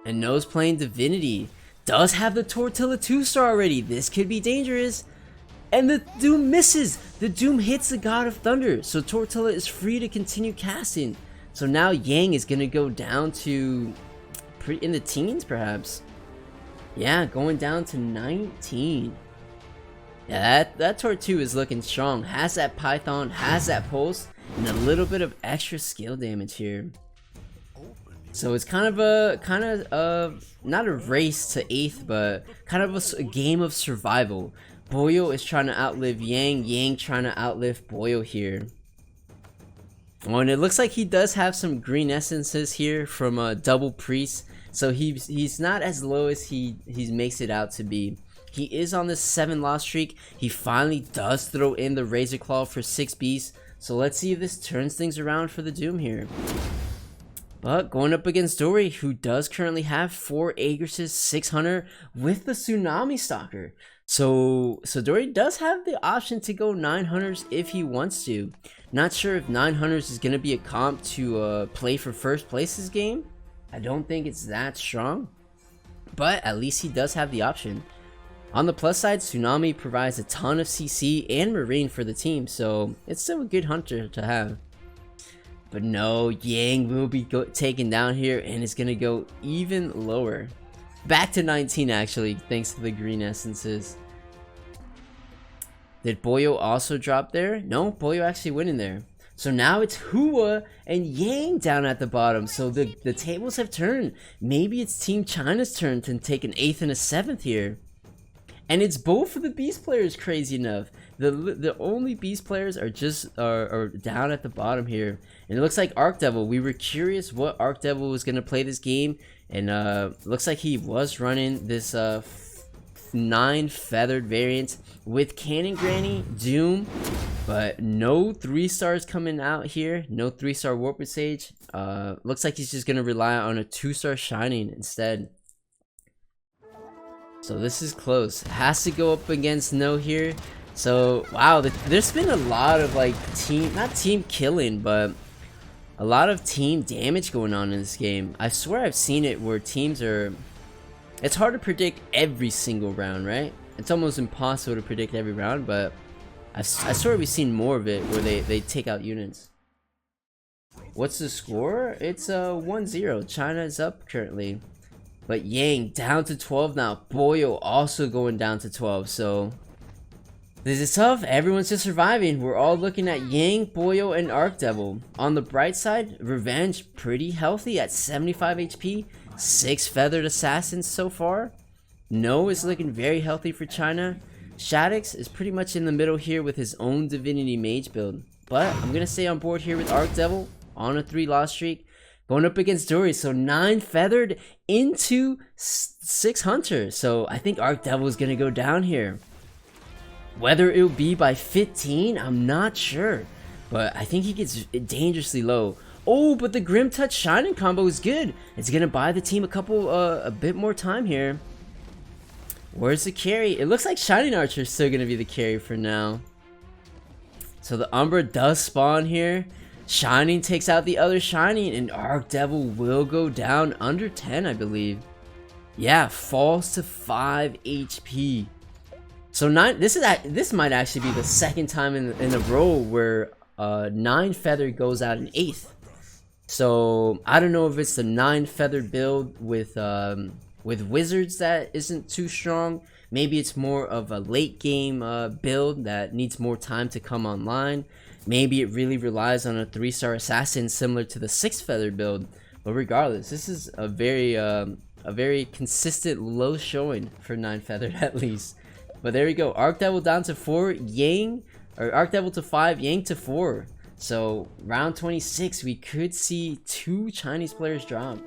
And knows playing Divinity. Does have the Tortilla 2-star already. This could be dangerous. And the Doom misses. The Doom hits the God of Thunder. So Tortilla is free to continue casting. So now Yang is going to go down to in the teens perhaps. Yeah, going down to 19. Yeah, that Tor 2 is looking strong. Has that Python, has that Pulse, and a little bit of extra skill damage here. So it's kind of not a race to 8th, but kind of a game of survival. Boyo is trying to outlive Yang, Yang trying to outlive Boyo here. Oh, and it looks like he does have some green essences here from Double Priest, so he's not as low as he makes it out to be. He is on this 7 loss streak. He finally does throw in the Razor Claw for 6 beasts, so let's see if this turns things around for the Doom here. But going up against Dory, who does currently have 4 Agresses, 6 Hunter with the Tsunami Stalker. So Dory does have the option to go 9 Hunters if he wants to. Not sure if 9 Hunters is going to be a comp to play for first place this game. I don't think it's that strong, but at least he does have the option. On the plus side, Tsunami provides a ton of CC and Marine for the team, so it's still a good Hunter to have. But no, Yang will be taken down here and is going to go even lower. Back to 19 actually, thanks to the green essences. Did Boyo also drop there? No, Boyo actually went in there. So now it's Hua and Yang down at the bottom. So the tables have turned. Maybe it's Team China's turn to take an 8th and a 7th here. And it's both of the Beast players, crazy enough. The only Beast players are just are down at the bottom here. And it looks like Archdevil. We were curious what Archdevil was going to play this game. And looks like he was running this 9 feathered variant with Cannon Granny, Doom. But no 3 stars coming out here. No 3-star Warped Sage. Looks like he's just going to rely on a 2-star Shining instead. So this is close. Has to go up against No here. So wow, there's been a lot of like not team killing, but a lot of team damage going on in this game. I swear I've seen it where teams are, it's hard to predict every single round, right? It's almost impossible to predict every round, but I swear we've seen more of it where they take out units. What's the score? It's 1-0. China is up currently. But Yang down to 12 now. Boyo also going down to 12. So this is tough. Everyone's just surviving. We're all looking at Yang, Boyo, and Archdevil. On the bright side, Revenge pretty healthy at 75 HP. 6 feathered assassins so far. No is looking very healthy for China. Shaddix is pretty much in the middle here with his own Divinity Mage build. But I'm going to stay on board here with Archdevil on a 3 loss streak. Going up against Dory, so 9 feathered into 6 Hunter. So I think Archdevil is going to go down here. Whether it will be by 15, I'm not sure. But I think he gets dangerously low. Oh, but the Grim Touch Shining combo is good. It's going to buy the team a bit more time here. Where's the carry? It looks like Shining Archer is still going to be the carry for now. So the Umbra does spawn here. Shining takes out the other Shining, and Archdevil will go down under 10, I believe. Yeah, falls to 5 HP. So 9. This might actually be the second time in a row where 9 feathered goes out in 8th. So I don't know if it's the 9 feathered build with wizards that isn't too strong. Maybe it's more of a late game build that needs more time to come online. Maybe it really relies on a 3-star assassin similar to the 6 feathered build. But regardless, this is a very consistent low showing for 9 feathered at least. But there we go. Archdevil down to 4, Yang, or Archdevil to 5, Yang to 4. So round 26, we could see 2 Chinese players drop.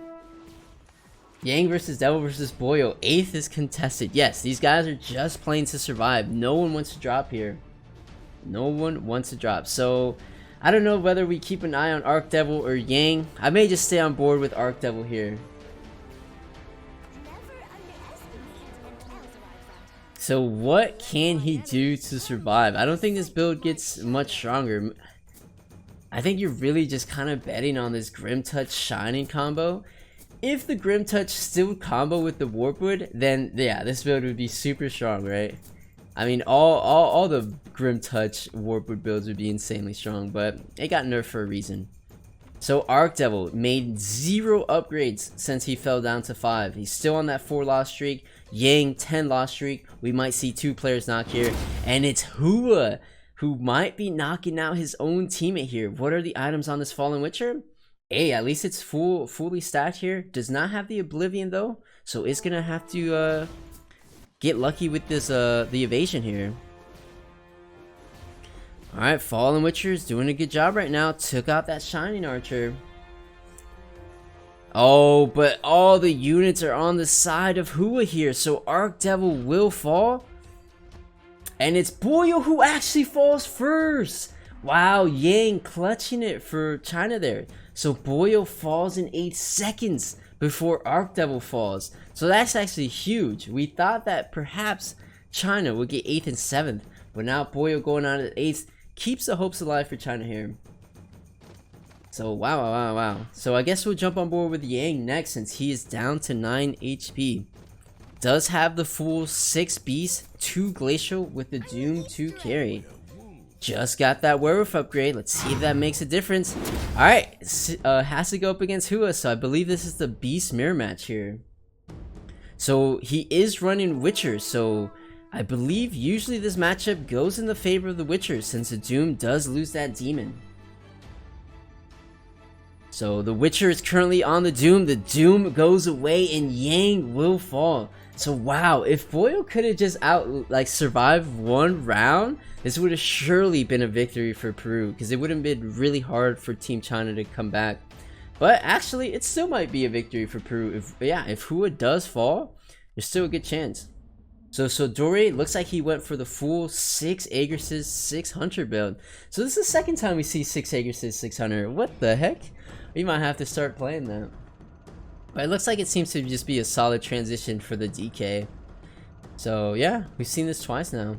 Yang versus Devil versus Boyo. 8th is contested. Yes, these guys are just playing to survive. No one wants to drop here. No one wants to drop. So I don't know whether we keep an eye on Archdevil or Yang. I may just stay on board with Archdevil here. So what can he do to survive? I don't think this build gets much stronger. I think you're really just kind of betting on this Grim Touch Shining combo. If the Grim Touch still combo with the Warpwood, then yeah, this build would be super strong, right? I mean, all the Grim Touch Warpwood builds would be insanely strong, but it got nerfed for a reason. So Archdevil made 0 upgrades since he fell down to 5. He's still on that 4 loss streak. Yang 10 loss streak. We might see 2 players knock here, and it's Hua who might be knocking out his own teammate here. What are the items on this Fallen Witcher? Hey, at least it's fully stacked here. Does not have the Oblivion though, so it's gonna have to get lucky with this the evasion here. Alright, Fallen Witcher is doing a good job right now. Took out that Shining Archer. Oh, but all the units are on the side of Hua here, so Arc Devil will fall. And it's Boyo who actually falls first. Wow, Yang clutching it for China there. So Boyo falls in 8 seconds before Arc Devil falls. So that's actually huge. We thought that perhaps China would get 8th and 7th, but now Boyo going on at 8th keeps the hopes alive for China here. So wow. So I guess we'll jump on board with Yang next since he is down to 9 HP. Does have the full 6 beasts, 2 glacial with the Doom 2 carry. Just got that werewolf upgrade. Let's see if that makes a difference. Alright, has to go up against Hua, so I believe this is the beast mirror match here. So he is running Witcher, so I believe usually this matchup goes in the favor of the Witcher since the Doom does lose that demon. So the Witcher is currently on the Doom goes away and Yang will fall. So wow, if Boyo could have just survived one round, this would have surely been a victory for Peru, because it would have been really hard for Team China to come back. But actually, it still might be a victory for Peru. If Hua does fall, there's still a good chance. So Dore looks like he went for the full 6 Aegrises 600 build. So this is the second time we see 6 Aegrises 600. What the heck? We might have to start playing that. But it looks like it seems to just be a solid transition for the DK. So yeah, we've seen this twice now.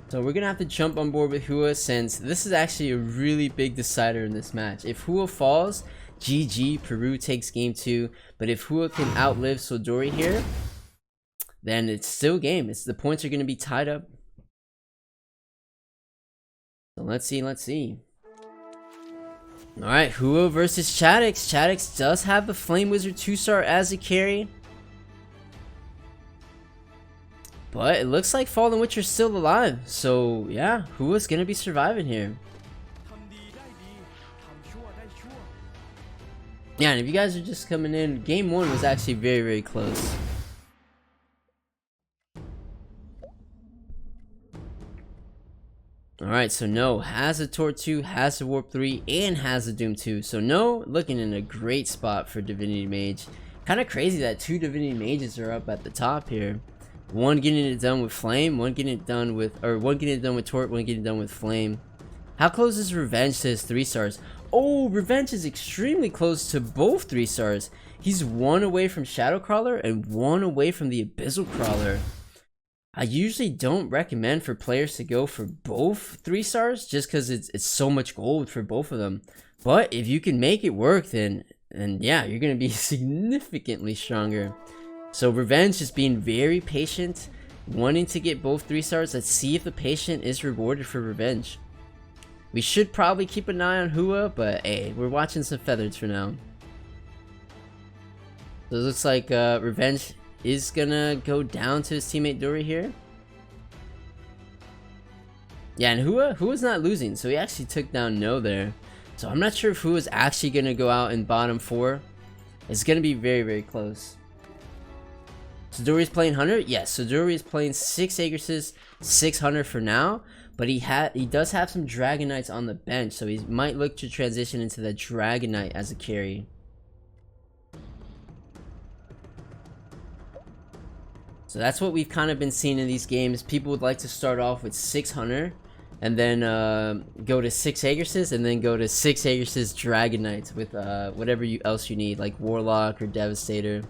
So we're gonna have to jump on board with Hua since this is actually a really big decider in this match. If Hua falls, GG, Peru takes game 2. But if Hua can outlive Sodori here, then it's still game. The points are gonna be tied up. So let's see. Alright, Hua versus Chadix. Chadix does have the Flame Wizard 2-star as a carry. But it looks like Fallen Witcher's still alive. So yeah, Hua's gonna be surviving here. Yeah, and if you guys are just coming in, game 1 was actually very close. Alright, so No has a Tor 2, has a Warp 3, and has a Doom 2. So No looking in a great spot for Divinity Mage. Kind of crazy that 2 Divinity Mages are up at the top here. One getting it done with Flame, one getting it done with Tort, one getting it done with Flame. How close is Revenge to his 3 stars? Oh, Revenge is extremely close to both 3 stars. He's 1 away from Shadow Crawler and 1 away from the Abyssal Crawler. I usually don't recommend for players to go for both 3 stars just because it's so much gold for both of them. But if you can make it work, then yeah, you're gonna be significantly stronger. So Revenge is being very patient, wanting to get both 3 stars. Let's see if the patient is rewarded for Revenge. We should probably keep an eye on Hua, but hey, we're watching some feathers for now. So it looks like Revenge is gonna go down to his teammate Dori here. Yeah, and Hua's not losing, so he actually took down No there. So I'm not sure if Hua's actually gonna go out in bottom 4. It's gonna be very close. So Dori's playing Hunter? Yes, so Dori is playing 6 Aegrises, 6 Hunter for now. But he does have some Dragon Knights on the bench, so he might look to transition into the Dragon Knight as a carry. So that's what we've kind of been seeing in these games. People would like to start off with 6 Hunter, and then go to 6 Aegrises, and then go to 6 Aegrises Dragon Knights with whatever else you need, like Warlock or Devastator.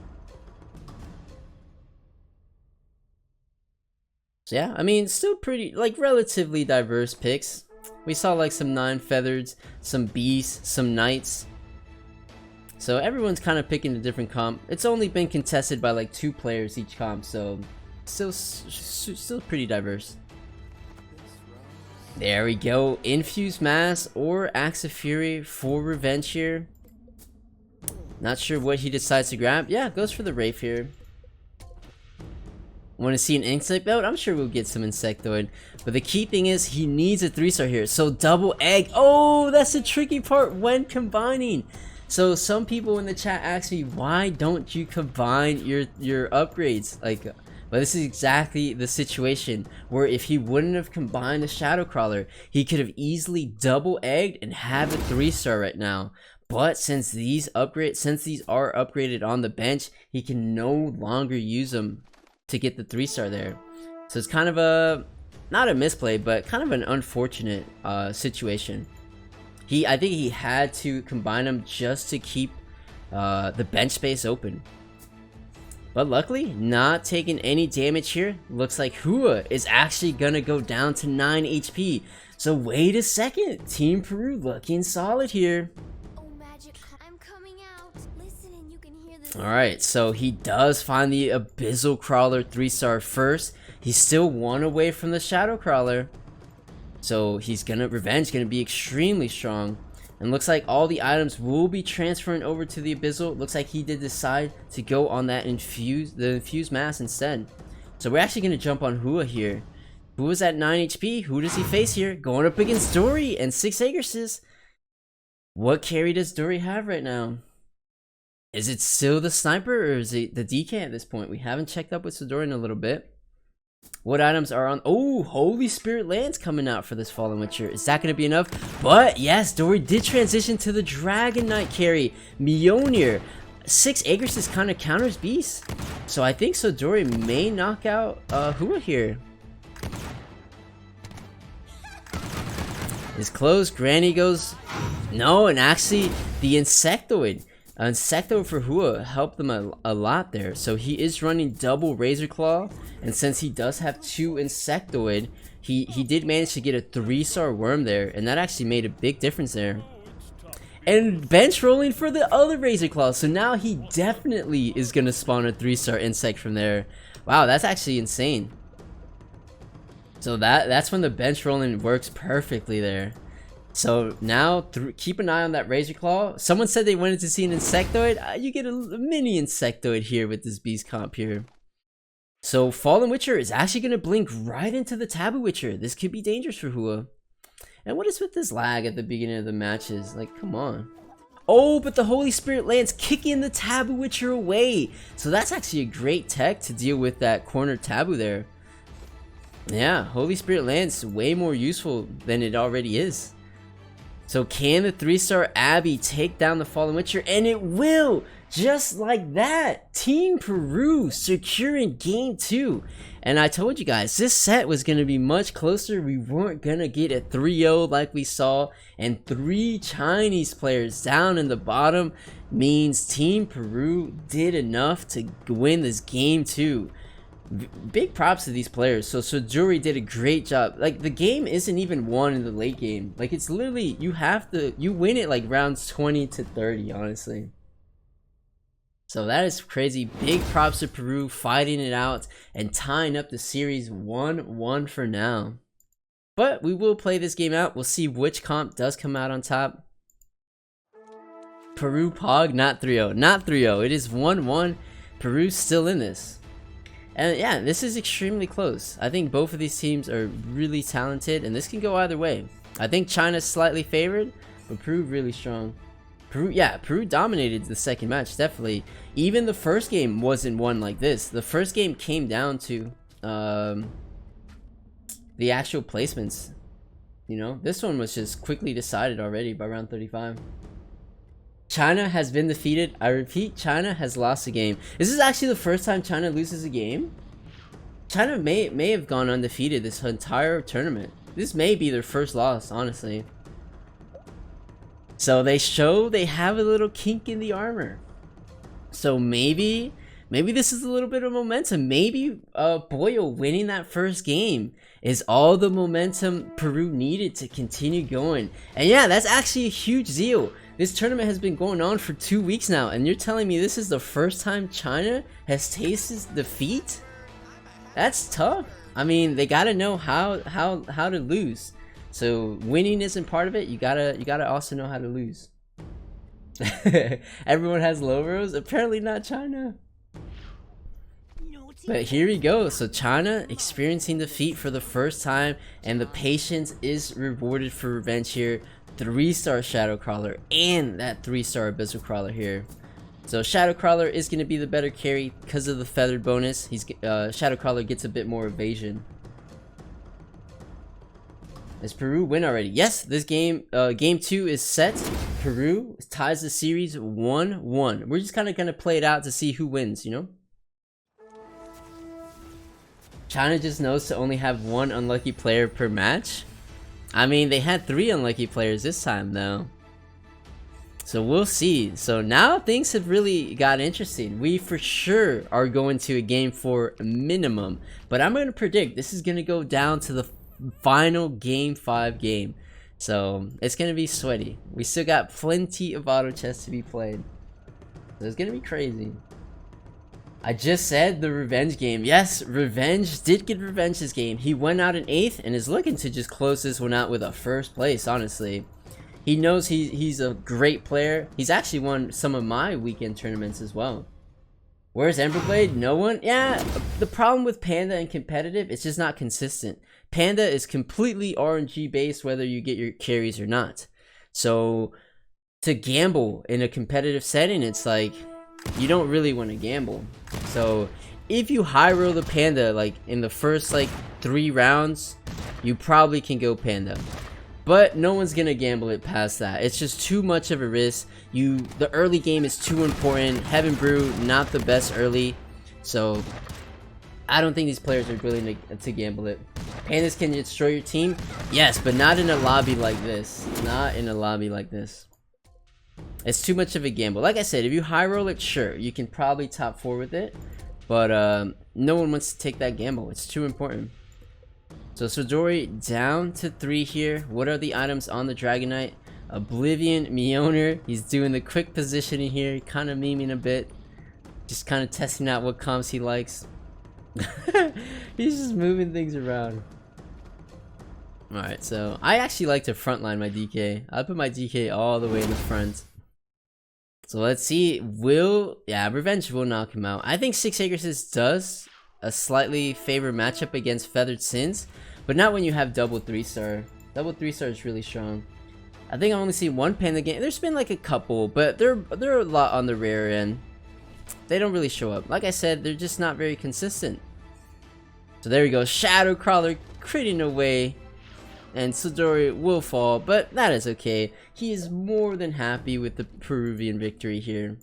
So yeah, I mean, still pretty, like, relatively diverse picks. We saw like some 9 Feathers, some Beasts, some Knights. So everyone's kind of picking a different comp. It's only been contested by like 2 players each comp, so still pretty diverse. There we go. Infused Mass or Axe of Fury for Revenge here. Not sure what he decides to grab. Yeah, goes for the Wraith here. Want to see an Insectoid? I'm sure we'll get some Insectoid. But the key thing is he needs a 3-star here. So double egg. Oh, that's the tricky part when combining. So some people in the chat ask me, why don't you combine your upgrades? Like, but this is exactly the situation where if he wouldn't have combined the Shadow Crawler, he could have easily double egged and have a 3-star right now. But since these are upgraded on the bench, he can no longer use them to get the 3-star there. So it's kind of a, not a misplay, but kind of an unfortunate situation. I think he had to combine them just to keep the bench space open. But luckily, not taking any damage here. Looks like Hua is actually gonna go down to 9 HP. So wait a second, Team Peru looking solid here. Alright, so he does find the Abyssal Crawler 3-star first. He's still 1 away from the Shadow Crawler. So Revenge gonna be extremely strong. And looks like all the items will be transferring over to the Abyssal. Looks like he did decide to go on that infused mass instead. So we're actually gonna jump on Hua here. Hua's at 9 HP. Who does he face here? Going up against Dory and 6 Aegrises. What carry does Dory have right now? Is it still the sniper or is it the DK at this point? We haven't checked up with Sidori in a little bit. What items are on? Oh, Holy Spirit Lance coming out for this Fallen Witcher. Is that going to be enough? But yes, Dory did transition to the Dragon Knight carry. Mjolnir. 6 Aegrises kind of counters Beast. So I think Dory may knock out Hua here. It's close. Granny goes... No, and actually the Insectoid. Insectoid for Hua helped them a lot there. So he is running double Razor Claw. And since he does have 2 Insectoid, he did manage to get a 3-star worm there. And that actually made a big difference there. And bench rolling for the other Razor Claw. So now he definitely is going to spawn a 3-star insect from there. Wow, that's actually insane. So that's when the bench rolling works perfectly there. So now keep an eye on that Razor Claw. Someone said they wanted to see an Insectoid. You get a mini Insectoid here with this Beast comp here. So Fallen Witcher is actually going to blink right into the Taboo Witcher. This could be dangerous for Hua. And what is with this lag at the beginning of the matches? Like, come on. Oh, but the Holy Spirit Lance kicking the Taboo Witcher away. So that's actually a great tech to deal with that corner Taboo there. Yeah, Holy Spirit Lance way more useful than it already is. So can the 3-star Abby take down the Fallen Witcher? And it will! Just like that! Team Peru securing game 2. And I told you guys, this set was going to be much closer. We weren't going to get a 3-0 like we saw. And 3 Chinese players down in the bottom means Team Peru did enough to win this game 2. Big props to these players. So Sojuri did a great job. Like, the game isn't even won in the late game. Like, it's literally, you win it like rounds 20 to 30, honestly. So that is crazy. Big props to Peru fighting it out and tying up the series 1-1 for now. But we will play this game out. We'll see which comp does come out on top. Peru Pog, not 3-0. Not 3-0. It is 1-1. Peru's still in this. And yeah, this is extremely close. I think both of these teams are really talented, and this can go either way. I think China's slightly favored, but Peru really strong. Peru dominated the second match, definitely. Even the first game wasn't won like this. The first game came down to the actual placements. You know, this one was just quickly decided already by round 35. China has been defeated. I repeat, China has lost a game. This is actually the first time China loses a game. China may have gone undefeated this entire tournament. This may be their first loss, honestly. So they have a little kink in the armor. So maybe this is a little bit of momentum. Maybe Boyle winning that first game is all the momentum Peru needed to continue going. And yeah, that's actually a huge deal. This tournament has been going on for 2 weeks now, and you're telling me this is the first time China has tasted defeat? That's tough. I mean, they gotta know how to lose. So winning isn't part of it. You gotta also know how to lose. Everyone has low rows. Apparently not China. But here we go. So China experiencing defeat for the first time, and the patience is rewarded for revenge here. 3-star Shadow Crawler and that 3-star Abyssal Crawler here. So Shadow Crawler is going to be the better carry because of the feathered bonus. Shadow Crawler gets a bit more evasion. Does Peru win already? Yes, this game, game 2 is set. Peru ties the series 1-1. We're just kind of going to play it out to see who wins, you know? China just knows to only have 1 unlucky player per match. I mean, they had 3 unlucky players this time, though. So we'll see. So now things have really got interesting. We for sure are going to a game 4 minimum. But I'm going to predict this is going to go down to the final game 5 game. So it's going to be sweaty. We still got plenty of auto chess to be played. So it's going to be crazy. I just said the revenge game. Yes, Revenge did get revenge this game. He went out in 8th and is looking to just close this one out with a 1st place, honestly. He knows he's a great player. He's actually won some of my weekend tournaments as well. Where's Emberblade? No one? Yeah, the problem with Panda and competitive, it's just not consistent. Panda is completely RNG based whether you get your carries or not. So to gamble in a competitive setting, it's like you don't really want to gamble. So if you high roll the Panda like in the first like 3 rounds, you probably can go Panda. But no one's gonna gamble it past that. It's just too much of a risk. The early game is too important. Heaven Brew, not the best early. So I don't think these players are willing to gamble it. Pandas can destroy your team, yes, but not in a lobby like this. Not in a lobby like this. It's too much of a gamble. Like I said, if you high roll it, sure, you can probably top 4 with it. But no one wants to take that gamble. It's too important. So Sodori down to 3 here. What are the items on the Dragonite? Oblivion, Mjolnir. He's doing the quick positioning here. Kind of memeing a bit. Just kind of testing out what comps he likes. He's just moving things around. Alright, so I actually like to frontline my DK. I put my DK all the way in the front. So let's see. Revenge will knock him out. I think 6 Agresses does a slightly favored matchup against Feathered Sins, but not when you have double 3-star. Double 3-star is really strong. I think I only see 1 Panda game. There's been like a couple, but they're a lot on the rare end. They don't really show up. Like I said, they're just not very consistent. So there we go. Shadow Crawler critting away. And Sodori will fall, but that is okay. He is more than happy with the Peruvian victory here.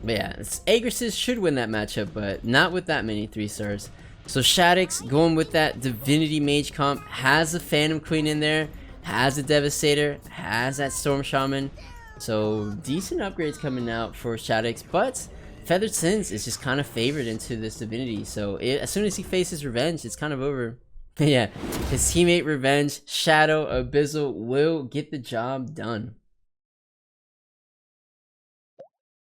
But yeah, Agresses should win that matchup, but not with that many 3-stars. So Shaddix going with that Divinity Mage comp, has a Phantom Queen in there, has a Devastator, has that Storm Shaman. So decent upgrades coming out for Shaddix, but Feathered Sins is just kind of favored into this Divinity. So as soon as he faces Revenge, it's kind of over. Yeah, his teammate Revenge, Shadow, Abyssal will get the job done.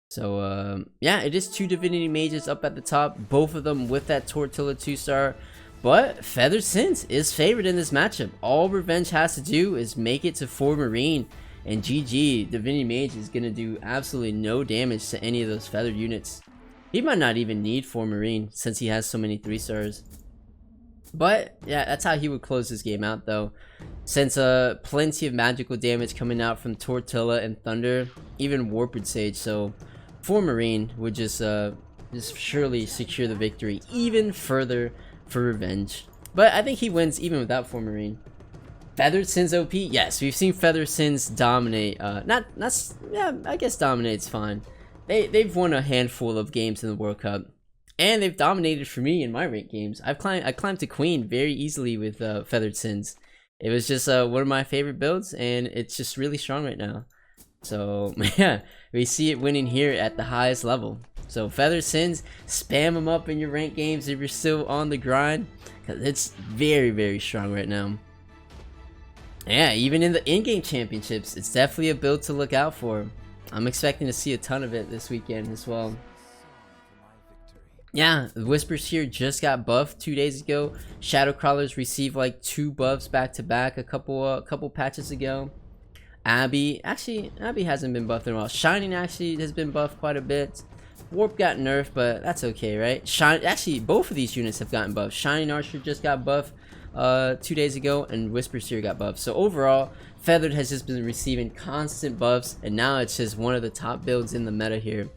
So yeah, it is 2 Divinity Mages up at the top, both of them with that Tortilla 2-star. But Feathered Sins is favored in this matchup. All Revenge has to do is make it to 4 Marine, and GG, Divinity Mage is going to do absolutely no damage to any of those feathered units. He might not even need 4 Marine since he has so many 3-stars. But yeah, that's how he would close this game out though. Since plenty of magical damage coming out from Tortilla and Thunder, even Warped Sage, so 4 Marine would just surely secure the victory even further for Revenge. But I think he wins even without 4 Marine. Feathered Sins OP? Yes, we've seen Feathered Sins dominate. Yeah, I guess dominate's fine. They've won a handful of games in the World Cup, and they've dominated for me in my ranked games. I climbed to Queen very easily with Feathered Sins. It was just one of my favorite builds, and it's just really strong right now. So yeah, we see it winning here at the highest level. So Feathered Sins, spam them up in your ranked games if you're still on the grind, because it's very, very strong right now. Yeah, even in the in-game championships, it's definitely a build to look out for. I'm expecting to see a ton of it this weekend as well. Yeah, the Whispers here just got buffed 2 days ago. Shadow Crawlers received like 2 buffs back to back a couple patches ago. Abby. Actually, Abby hasn't been buffed in a while. Shining actually has been buffed quite a bit. Warp got nerfed, but that's okay, right? Actually, both of these units have gotten buffed. Shining Archer just got buffed 2 days ago, and Whisper Seer got buffed. So overall, Feathered has just been receiving constant buffs, and now it's just one of the top builds in the meta here.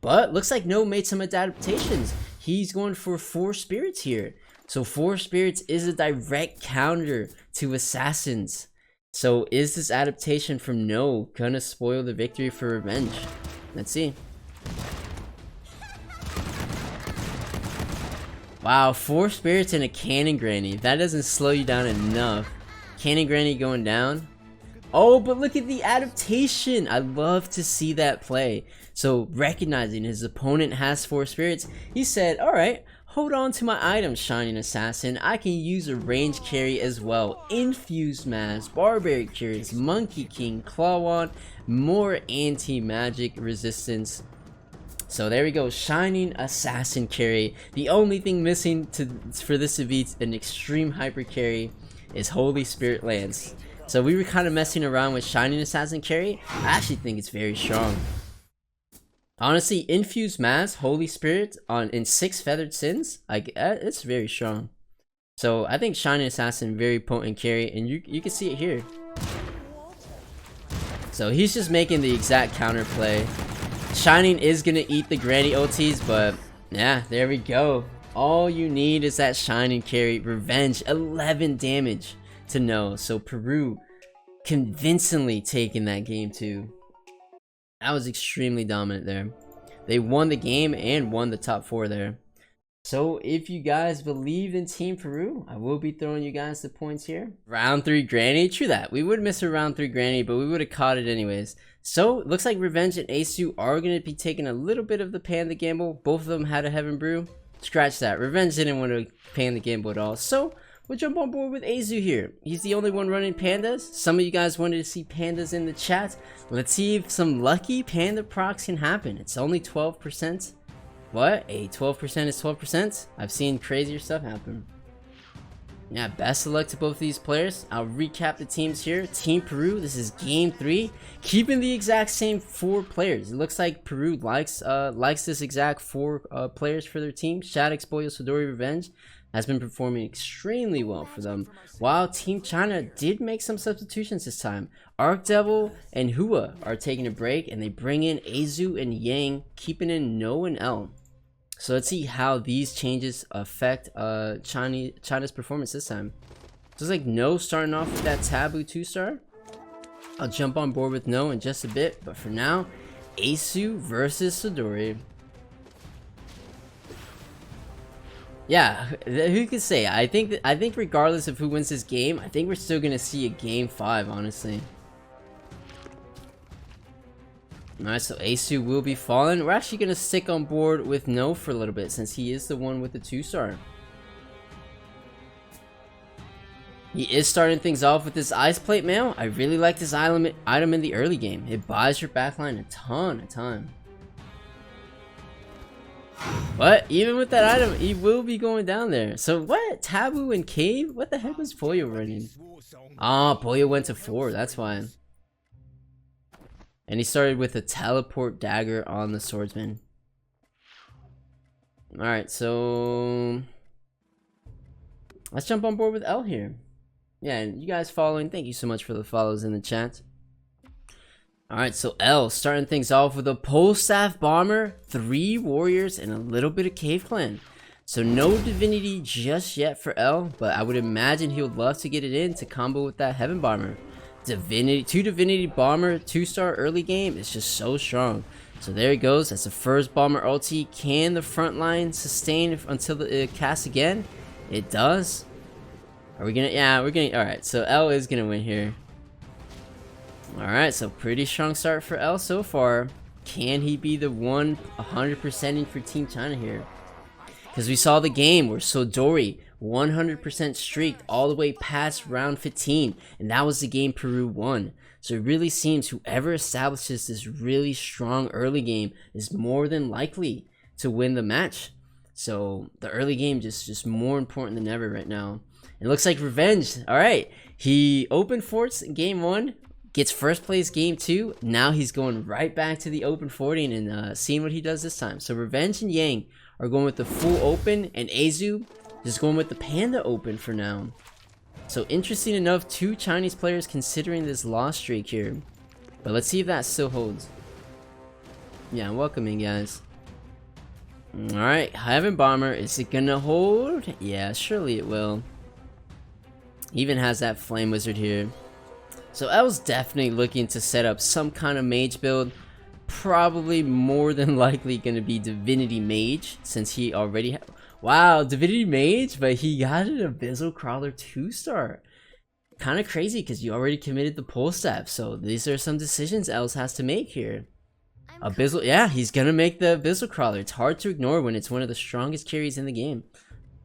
But looks like No made some adaptations. He's going for 4 spirits here. So 4 spirits is a direct counter to assassins. So is this adaptation from No gonna spoil the victory for Revenge? Let's see. Wow, 4 spirits and a Cannon Granny. That doesn't slow you down enough. Cannon Granny going down. Oh, but look at the adaptation. I love to see that play. So recognizing his opponent has 4 spirits, he said, alright, hold on to my items, Shining Assassin. I can use a range carry as well. Infused Mass, Barbaric Cures, Monkey King, Clawon, more anti-magic resistance. So there we go, Shining Assassin carry. The only thing missing for this to be an extreme hyper carry is Holy Spirit Lance. So we were kind of messing around with Shining Assassin carry. I actually think it's very strong. Honestly, Infused Mass, Holy Spirit in 6 Feathered Sins, like it's very strong. So I think Shining Assassin very potent carry, and you can see it here. So he's just making the exact counter play. Shining is gonna eat the Granny ultis, but yeah, there we go. All you need is that Shining carry. Revenge, 11 damage to No. So Peru convincingly taking that game too. That was extremely dominant there. They won the game and won the top 4 there. So if you guys believe in Team Peru, I will be throwing you guys the points here. Round 3 Granny, true that. We would miss a round 3 Granny, but we would have caught it anyways. So it looks like Revenge and Asu are going to be taking a little bit of the Panda gamble. Both of them had a Heaven Brew. Scratch that. Revenge didn't want to Panda gamble at all. So we'll jump on board with Azu here. He's the only one running pandas. Some of you guys wanted to see pandas in the chat. Let's see if some lucky panda procs can happen. It's only 12%. What? A 12% is 12%? I've seen crazier stuff happen. Yeah, best of luck to both of these players. I'll recap the teams here. Team Peru, this is game 3. Keeping the exact same 4 players. It looks like Peru likes this exact 4 players for their team. Shaddix, Boyo, Sodori, Revenge has been performing extremely well for them. While Team China did make some substitutions this time. Arc Devil and Hua are taking a break, and they bring in Azu and Yang, keeping in No and L. So let's see how these changes affect China's performance this time. So it's like No starting off with that Taboo 2-star. I'll jump on board with No in just a bit, but for now, Asu versus Sodori. Yeah, who could say? I think regardless of who wins this game, I think we're still gonna see a game 5, honestly. Alright, so Asu will be falling. We're actually gonna stick on board with No for a little bit, since he is the one with the 2-star. He is starting things off with this Ice Plate Mail. I really like this item in the early game. It buys your backline a ton of time. But even with that item, he will be going down there. So what? Taboo and Cave? What the heck was Pollo running? Ah, Pollo went to 4, that's why. And he started with a Teleport Dagger on the Swordsman. Alright, so let's jump on board with L here. Yeah, and you guys following, thank you so much for the follows in the chat. Alright, so L starting things off with a Pole Staff Bomber, 3 Warriors, and a little bit of Cave Clan. So no Divinity just yet for L, but I would imagine he would love to get it in to combo with that Heaven Bomber. Divinity, 2 Divinity Bomber, 2-star early game is just so strong. So there he goes. That's the first Bomber ulti. Can the front line sustain until it casts again? It does. Are we gonna? Yeah, we're gonna. All right. So L is gonna win here. All right. So pretty strong start for L so far. Can he be the 100%ing for Team China here? Because we saw the game where Sodori 100% streaked all the way past round 15, and that was the game Peru won. So it really seems whoever establishes this really strong early game is more than likely to win the match. So the early game just more important than ever right now. It looks like Revenge. All right, he opened forts in game 1, Gets first place game 2. Now he's going right back to the open 40 and seeing what he does this time. So Revenge and Yang are going with the full open, and Azu just going with the Panda open for now. So interesting enough, 2 Chinese players considering this loss streak here. But let's see if that still holds. Yeah, welcoming guys. Alright, Heaven Bomber, is it gonna hold? Yeah, surely it will. Even has that Flame Wizard here. So L's definitely looking to set up some kind of mage build. Probably more than likely gonna be Divinity Mage, since he already wow, Divinity Mage, but he got an Abyssal Crawler 2-star. Kind of crazy because you already committed the pole staff. So these are some decisions Els has to make here. Abyssal, yeah, he's gonna make the Abyssal Crawler. It's hard to ignore when it's one of the strongest carries in the game.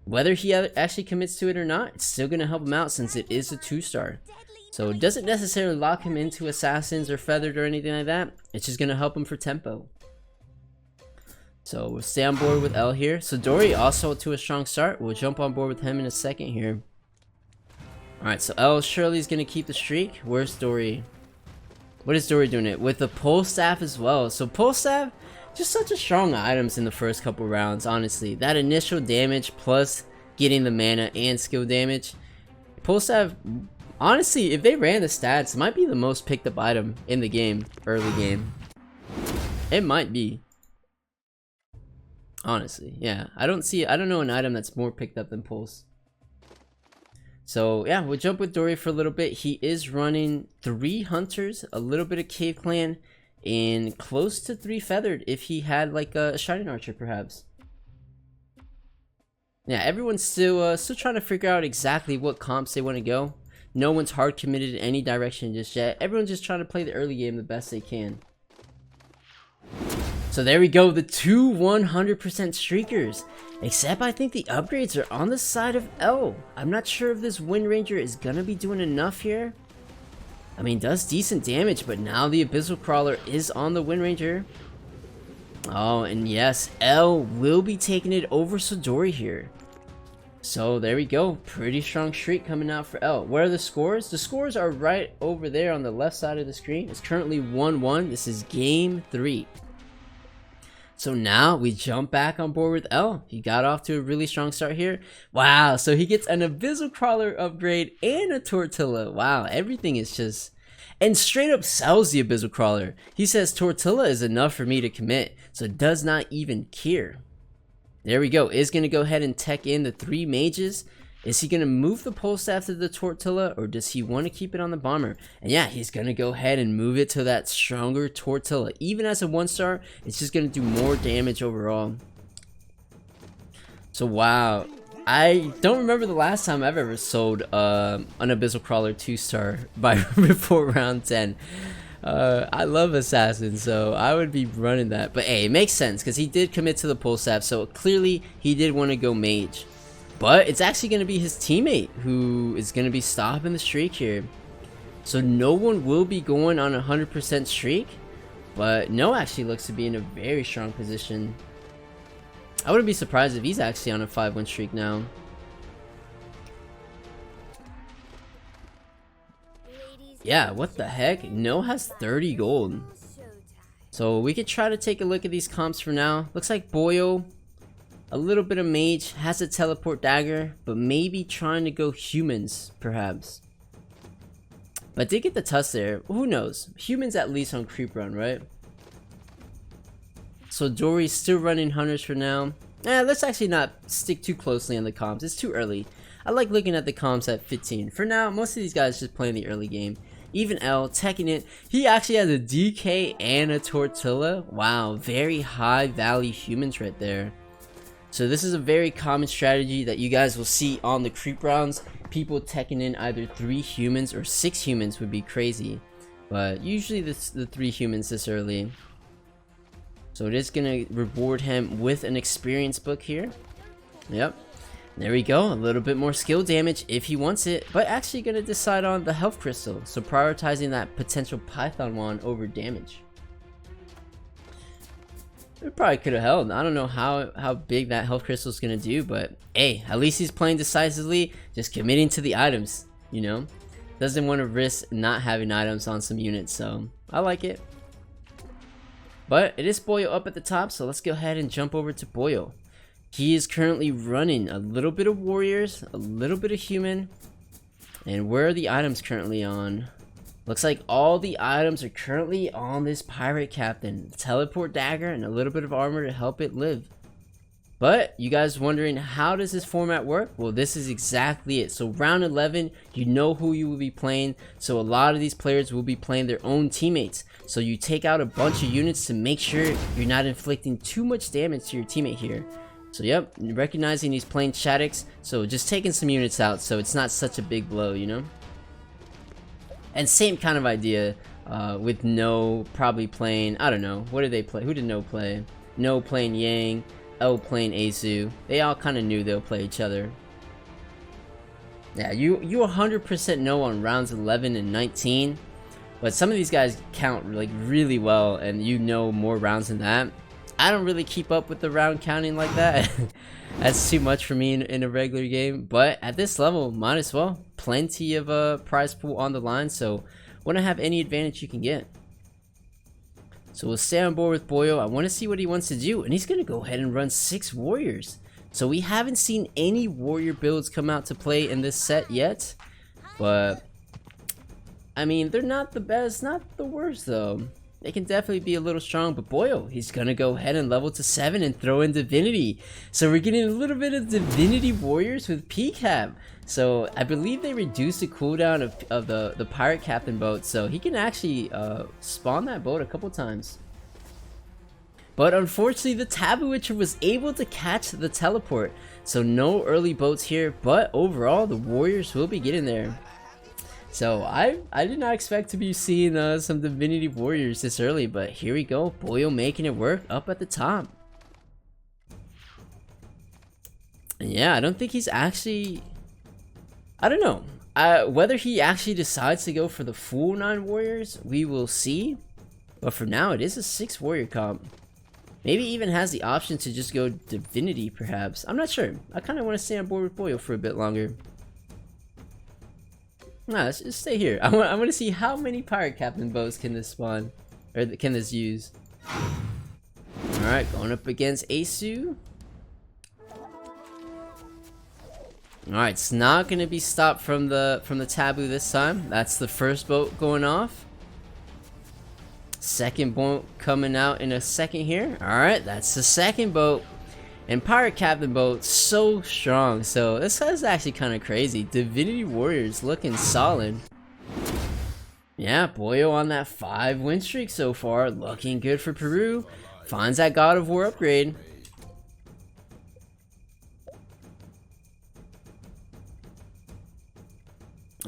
Whether he actually commits to it or not, it's still gonna help him out since it is a 2-star. So it doesn't necessarily lock him into Assassins or Feathered or anything like that. It's just gonna help him for tempo. So we'll stay on board with L here. So Dory also to a strong start. We'll jump on board with him in a second here. Alright, so L surely is gonna keep the streak. Where's Dory? What is Dory doing it? With the pole staff as well. So pole staff, just such a strong items in the first couple rounds, honestly. That initial damage plus getting the mana and skill damage. Pole staff, honestly, if they ran the stats, might be the most picked up item in the game, early game. It might be. Honestly, yeah. I don't know an item that's more picked up than Pulse. So yeah, we'll jump with Dory for a little bit. He is running 3 Hunters, a little bit of Cave Clan, and close to 3 Feathered if he had like a Shining Archer perhaps. Yeah, everyone's still trying to figure out exactly what comps they want to go. No one's hard committed in any direction just yet. Everyone's just trying to play the early game the best they can. So there we go, the 2 100% streakers. Except I think the upgrades are on the side of L. I'm not sure if this Wind Ranger is gonna be doing enough here. I mean, does decent damage, but now the Abyssal Crawler is on the Wind Ranger. Oh, and yes, L will be taking it over Sodori here. So there we go, pretty strong streak coming out for L. What are the scores? The scores are right over there on the left side of the screen. It's currently 1-1. This is game 3. So now we jump back on board with L. He got off to a really strong start here. Wow, so he gets an Abyssal Crawler upgrade and a Tortilla. Wow, everything is just... And straight up sells the Abyssal Crawler. He says Tortilla is enough for me to commit, so does not even care. There we go. Is going to go ahead and tech in the 3 mages. Is he going to move the pole staff to the Tortilla, or does he want to keep it on the bomber? And yeah, he's going to go ahead and move it to that stronger Tortilla. Even as a 1-star, it's just going to do more damage overall. So wow, I don't remember the last time I've ever sold an Abyssal Crawler 2-star by before round 10. I love Assassin, so I would be running that. But hey, it makes sense because he did commit to the pole staff, so clearly he did want to go mage. But it's actually going to be his teammate who is going to be stopping the streak here. So no one will be going on a 100% streak. But No actually looks to be in a very strong position. I wouldn't be surprised if he's actually on a 5-1 streak now. Yeah, what the heck? No has 30 gold. So we could try to take a look at these comps for now. Looks like Boyo, a little bit of mage, has a teleport dagger, but maybe trying to go humans, perhaps. But did get the tusk there. Who knows? Humans at least on creep run, right? So Dory's still running hunters for now. Let's actually not stick too closely on the comps. It's too early. I like looking at the comps at 15. For now, most of these guys just playing the early game. Even L, teching it. He actually has a DK and a Tortilla. Wow, very high value humans right there. So this is a very common strategy that you guys will see on the creep rounds. People teching in either 3 humans or 6 humans would be crazy. But usually the 3 humans this early. So it is going to reward him with an experience book here. Yep. There we go, a little bit more skill damage if he wants it, but actually going to decide on the health crystal, so prioritizing that potential Python wand over damage. It probably could have held. I don't know how big that health crystal is going to do, but hey, at least he's playing decisively, just committing to the items, you know. Doesn't want to risk not having items on some units, so I like it. But it is Boyo up at the top, so let's go ahead and jump over to Boyo. He is currently running a little bit of warriors, a little bit of human. And where are the items currently on? Looks like all the items are currently on this pirate captain. Teleport dagger and a little bit of armor to help it live. But you guys wondering, how does this format work? Well, this is exactly it. So round 11, you know who you will be playing. So a lot of these players will be playing their own teammates. So you take out a bunch of units to make sure you're not inflicting too much damage to your teammate here. So yep, recognizing he's playing Shaddix, so just taking some units out so it's not such a big blow, you know? And same kind of idea with No probably playing, I don't know, what did they play? Who did No play? No playing Yang, L playing Asu. They all kind of knew they'll play each other. Yeah, you 100% know on rounds 11 and 19, but some of these guys count like really well and you know more rounds than that. I don't really keep up with the round counting like that. That's too much for me in a regular game, but at this level, might as well. Plenty of a prize pool on the line, so want to have any advantage you can get. So we'll stay on board with Boyo. I want to see what he wants to do, and he's going to go ahead and run 6 warriors. So we haven't seen any warrior builds come out to play in this set yet, but I mean, they're not the best, not the worst though. They can definitely be a little strong, but Boyo, he's gonna go ahead and level to 7 and throw in Divinity. So we're getting a little bit of Divinity Warriors with PCAP. So I believe they reduced the cooldown of the Pirate Captain boat, so he can actually spawn that boat a couple times. But unfortunately, the Taboo Witcher was able to catch the teleport. So no early boats here, but overall, the Warriors will be getting there. So I did not expect to be seeing some Divinity Warriors this early, but here we go. Boyo making it work up at the top. And yeah, I don't think he's actually... I don't know. Whether he actually decides to go for the full 9 warriors, we will see. But for now, it is a 6 warrior comp. Maybe even has the option to just go Divinity, perhaps. I'm not sure. I kind of want to stay on board with Boyo for a bit longer. Nah, let's just stay here. I want to see how many Pirate Captain boats can this spawn, or can this use. Alright, going up against Asu. Alright, it's not going to be stopped from the Taboo this time. That's the first boat going off. Second boat coming out in a second here. Alright, that's the second boat. And Pirate Captain boat so strong. So this is actually kind of crazy. Divinity Warriors looking solid. Yeah, Boyo on that 5 win streak so far. Looking good for Peru. Finds that God of War upgrade.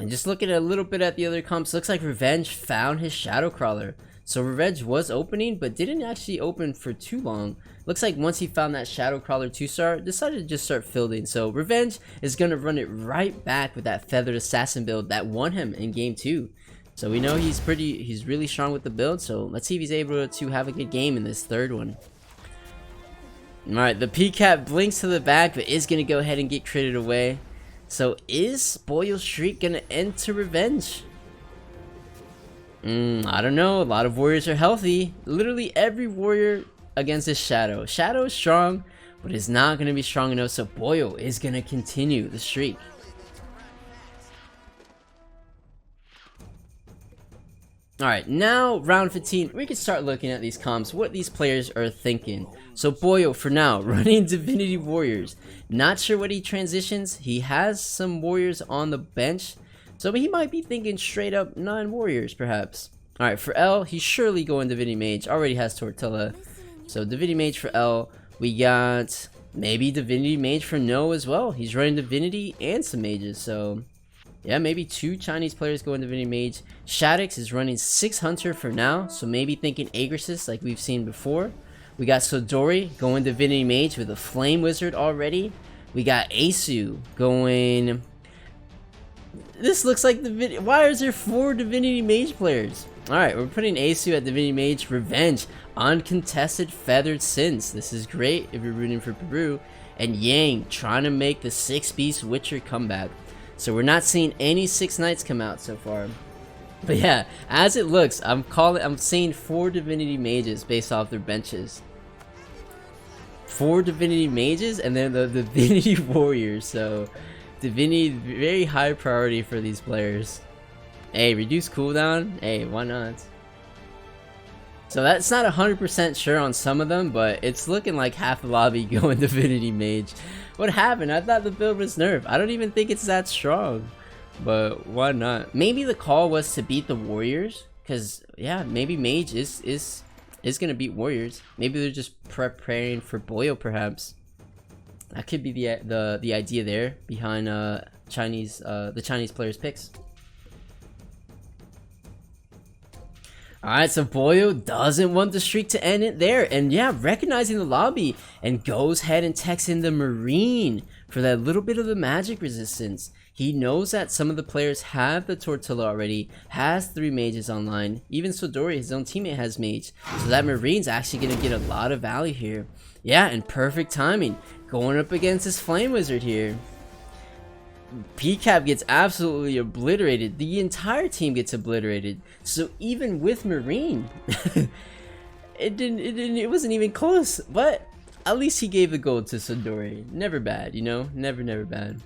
And just looking a little bit at the other comps, looks like Revenge found his Shadow Crawler. So Revenge was opening, but didn't actually open for too long. Looks like once he found that Shadow Crawler 2-star, decided to just start fielding. So Revenge is going to run it right back with that Feathered Assassin build that won him in game 2. So we know he's really strong with the build, so let's see if he's able to have a good game in this third one. Alright, the PCAP blinks to the back, but is going to go ahead and get critted away. So is Boyo's streak going to end to Revenge? I don't know. A lot of warriors are healthy. Literally every warrior against this Shadow. Shadow is strong, but is not going to be strong enough, so Boyo is going to continue the streak. Alright, now round 15, we can start looking at these comps, what these players are thinking. So Boyo, for now, running Divinity Warriors. Not sure what he transitions. He has some warriors on the bench, so he might be thinking straight up 9 warriors, perhaps. Alright, for L, he's surely going Divinity Mage. Already has Tortilla. So Divinity Mage for L. We got maybe Divinity Mage for No as well. He's running Divinity and some Mages, so... yeah, maybe 2 Chinese players going Divinity Mage. Shaddix is running 6 Hunter for now, so maybe thinking Aegrisis like we've seen before. We got Sodori going Divinity Mage with a Flame Wizard already. We got Asu going... this looks like the... why is there 4 Divinity Mage players? Alright, we're putting Asu at Divinity Mage. Revenge, uncontested Feathered Sins. This is great if you're rooting for Peru. And Yang trying to make the 6 Beast Witcher comeback. So we're not seeing any 6 Knights come out so far. But yeah, as it looks, I'm seeing 4 Divinity Mages based off their benches. 4 Divinity Mages and then the Divinity Warriors. So Divinity, very high priority for these players. Hey, reduce cooldown? Hey, why not? So that's not 100% sure on some of them, but it's looking like half the lobby going Divinity Mage. What happened? I thought the build was nerfed. I don't even think it's that strong. But why not? Maybe the call was to beat the Warriors, because yeah, maybe Mage is gonna beat Warriors. Maybe they're just preparing for Boyo, perhaps. That could be the idea there behind the Chinese players' picks. Alright, so Boyo doesn't want the streak to end it there, and yeah, recognizing the lobby, and goes ahead and texts in the Marine for that little bit of the magic resistance. He knows that some of the players have the Tortilla already, has 3 mages online, even Sodori, his own teammate, has mage, so that Marine's actually going to get a lot of value here. Yeah, and perfect timing, going up against his Flame Wizard here. PCAP gets absolutely obliterated. The entire team gets obliterated. So even with Marine, it wasn't even close. But at least he gave the gold to Sodori. Never bad, you know? Never bad.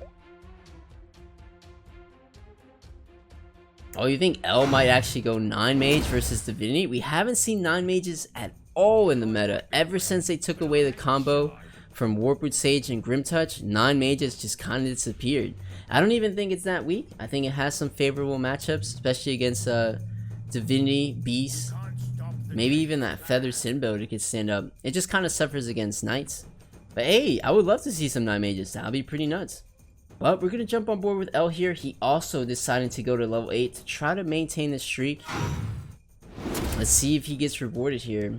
Oh, you think L might actually go 9 mage versus Divinity? We haven't seen 9 mages at all in the meta ever since they took away the combo from Warpwood Sage and Grim Touch. 9 mages just kind of disappeared. I don't even think it's that weak. I think it has some favorable matchups, especially against Divinity, Beast, maybe even that Feather Sin build. It could stand up. It just kind of suffers against Knights. But hey, I would love to see some 9 mages. That would be pretty nuts. But we're going to jump on board with L here. He also decided to go to level 8 to try to maintain the streak. Let's see if he gets rewarded here.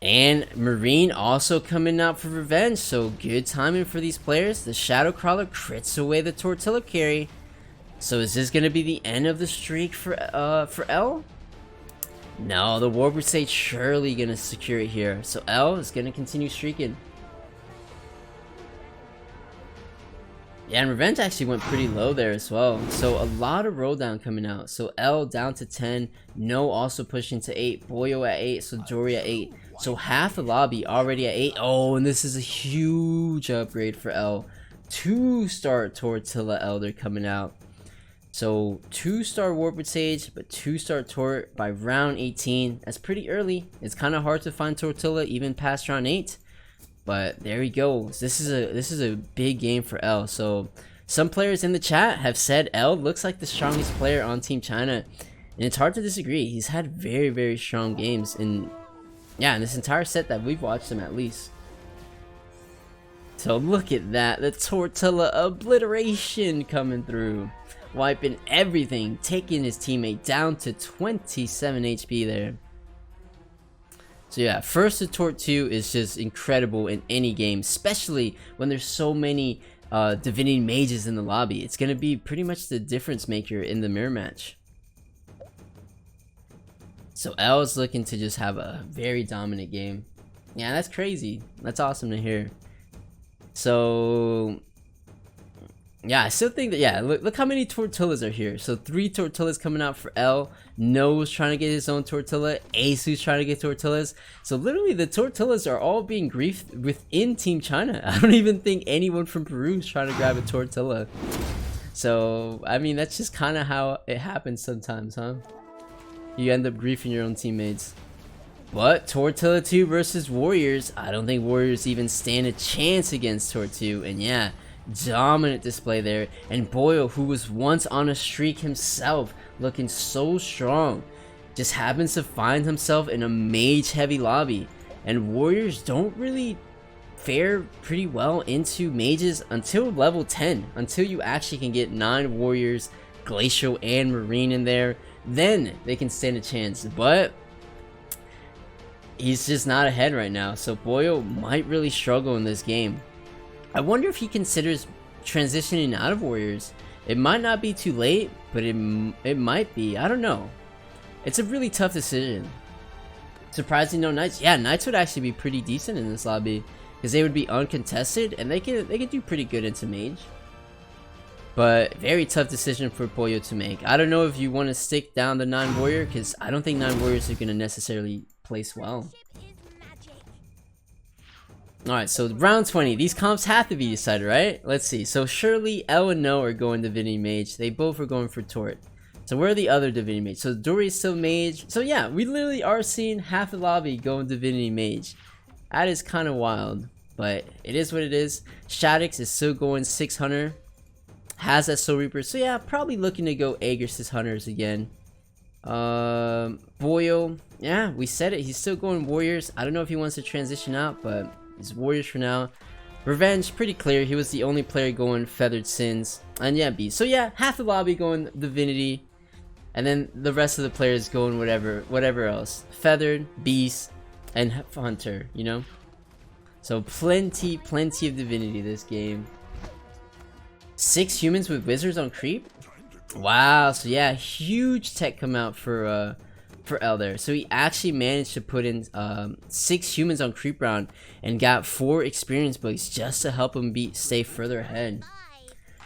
And Marine also coming out for revenge, so good timing for these players. The Shadow Crawler crits away the Tortilla carry. So is this going to be the end of the streak for L? No, the Warpwood Sage surely going to secure it here. So L is going to continue streaking. Yeah, and Revenge actually went pretty low there as well. So a lot of roll down coming out. So L down to 10. No also pushing to 8. Boyo at 8. So Dory at 8. So half the lobby already at 8. Oh, and this is a huge upgrade for L. 2-star Tortilla Elder coming out. So 2-star Warpwood Sage, but 2-star Tort by round 18. That's pretty early. It's kind of hard to find Tortilla even past round 8. But there he goes. This is a big game for L. So some players in the chat have said L looks like the strongest player on Team China, and it's hard to disagree. He's had very strong games in this entire set that we've watched him at least. So look at that, the Tortilla obliteration coming through, wiping everything, taking his teammate down to 27 HP there. So yeah, first to Tort 2 is just incredible in any game, especially when there's so many Divinity Mages in the lobby. It's going to be pretty much the difference maker in the mirror match. So L is looking to just have a very dominant game. Yeah, that's crazy. That's awesome to hear. So yeah, I still think that, yeah, look how many Tortillas are here. So 3 Tortillas coming out for L. No's trying to get his own Tortilla. Ace who's trying to get Tortillas. So literally the Tortillas are all being griefed within Team China. I don't even think anyone from Peru is trying to grab a Tortilla. So, I mean, that's just kind of how it happens sometimes, huh? You end up griefing your own teammates. But Tortilla 2 versus Warriors. I don't think Warriors even stand a chance against Tort 2. And yeah, dominant display there, and Boyle, who was once on a streak himself, looking so strong, just happens to find himself in a mage heavy lobby. And Warriors don't really fare pretty well into mages until level 10, until you actually can get 9 Warriors, Glacial and Marine in there. Then they can stand a chance, but he's just not ahead right now, so Boyle might really struggle in this game. I wonder if he considers transitioning out of Warriors. It might not be too late, but it might be. I don't know. It's a really tough decision. Surprising no Knights. Yeah, Knights would actually be pretty decent in this lobby. because they would be uncontested and they can do pretty good into mage. But very tough decision for Pollo to make. I don't know if you want to stick down the 9 warrior, because I don't think 9 warriors are going to necessarily place well. Alright, so round 20. These comps have to be decided, right? Let's see. So surely L and No are going Divinity Mage. They both are going for Tort. So where are the other Divinity Mage? So Dory is still Mage. So yeah, we literally are seeing half the lobby going Divinity Mage. That is kind of wild. But it is what it is. Shaddix is still going 600. Has that Soul Reaper. So yeah, probably looking to go Aegis' Hunters again. Boyle. Yeah, we said it. He's still going Warriors. I don't know if he wants to transition out, but it's Warriors for now. Revenge, pretty clear. He was the only player going Feathered Sins. And yeah, Beast. So yeah, half the lobby going Divinity. And then the rest of the players going whatever else. Feathered, Beast, and Hunter, you know? So plenty of Divinity this game. 6 humans with Wizards on creep? Wow, so yeah, huge tech come out for L there. So he actually managed to put in 6 humans on creep round and got 4 experience bugs just to help him stay further ahead.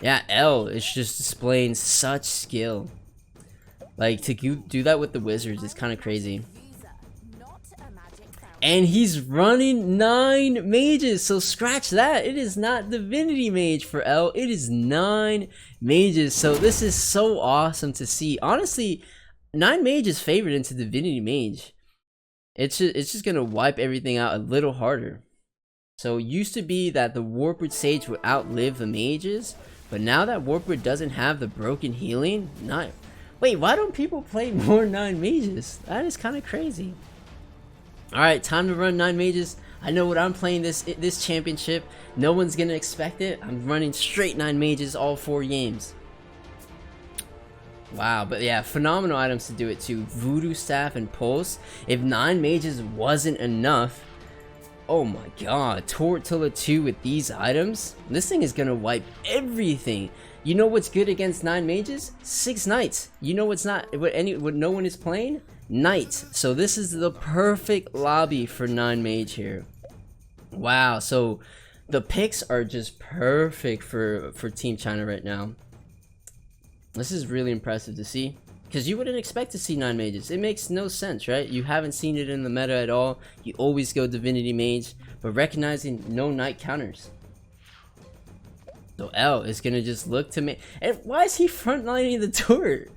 Yeah, L is just displaying such skill. Like, to do that with the Wizards is kind of crazy. And he's running 9 mages, so scratch that. It is not Divinity Mage for L. It is 9 mages, so this is so awesome to see. Honestly, 9 mages favored into Divinity Mage. It's just gonna wipe everything out a little harder. So it used to be that the Warpwood Sage would outlive the mages, but now that Warpwood doesn't have the broken healing, wait, why don't people play more 9 mages? That is kind of crazy. Alright, time to run 9 mages. I know what I'm playing this championship. No one's gonna expect it. I'm running straight 9 mages all 4 games. Wow, but yeah, phenomenal items to do it too. Voodoo Staff and Pulse. If 9 mages wasn't enough, oh my god, Tortilla 2 with these items? This thing is gonna wipe everything. You know what's good against 9 mages? 6 knights. You know what's not, what no one is playing? Knights. So this is the perfect lobby for 9 mage here. Wow, so the picks are just perfect for Team China right now. This is really impressive to see, because you wouldn't expect to see 9 mages. It makes no sense, right? You haven't seen it in the meta at all. You always go Divinity Mage, but recognizing no knight counters. So L is gonna just look to me. And why is he frontlining the turret?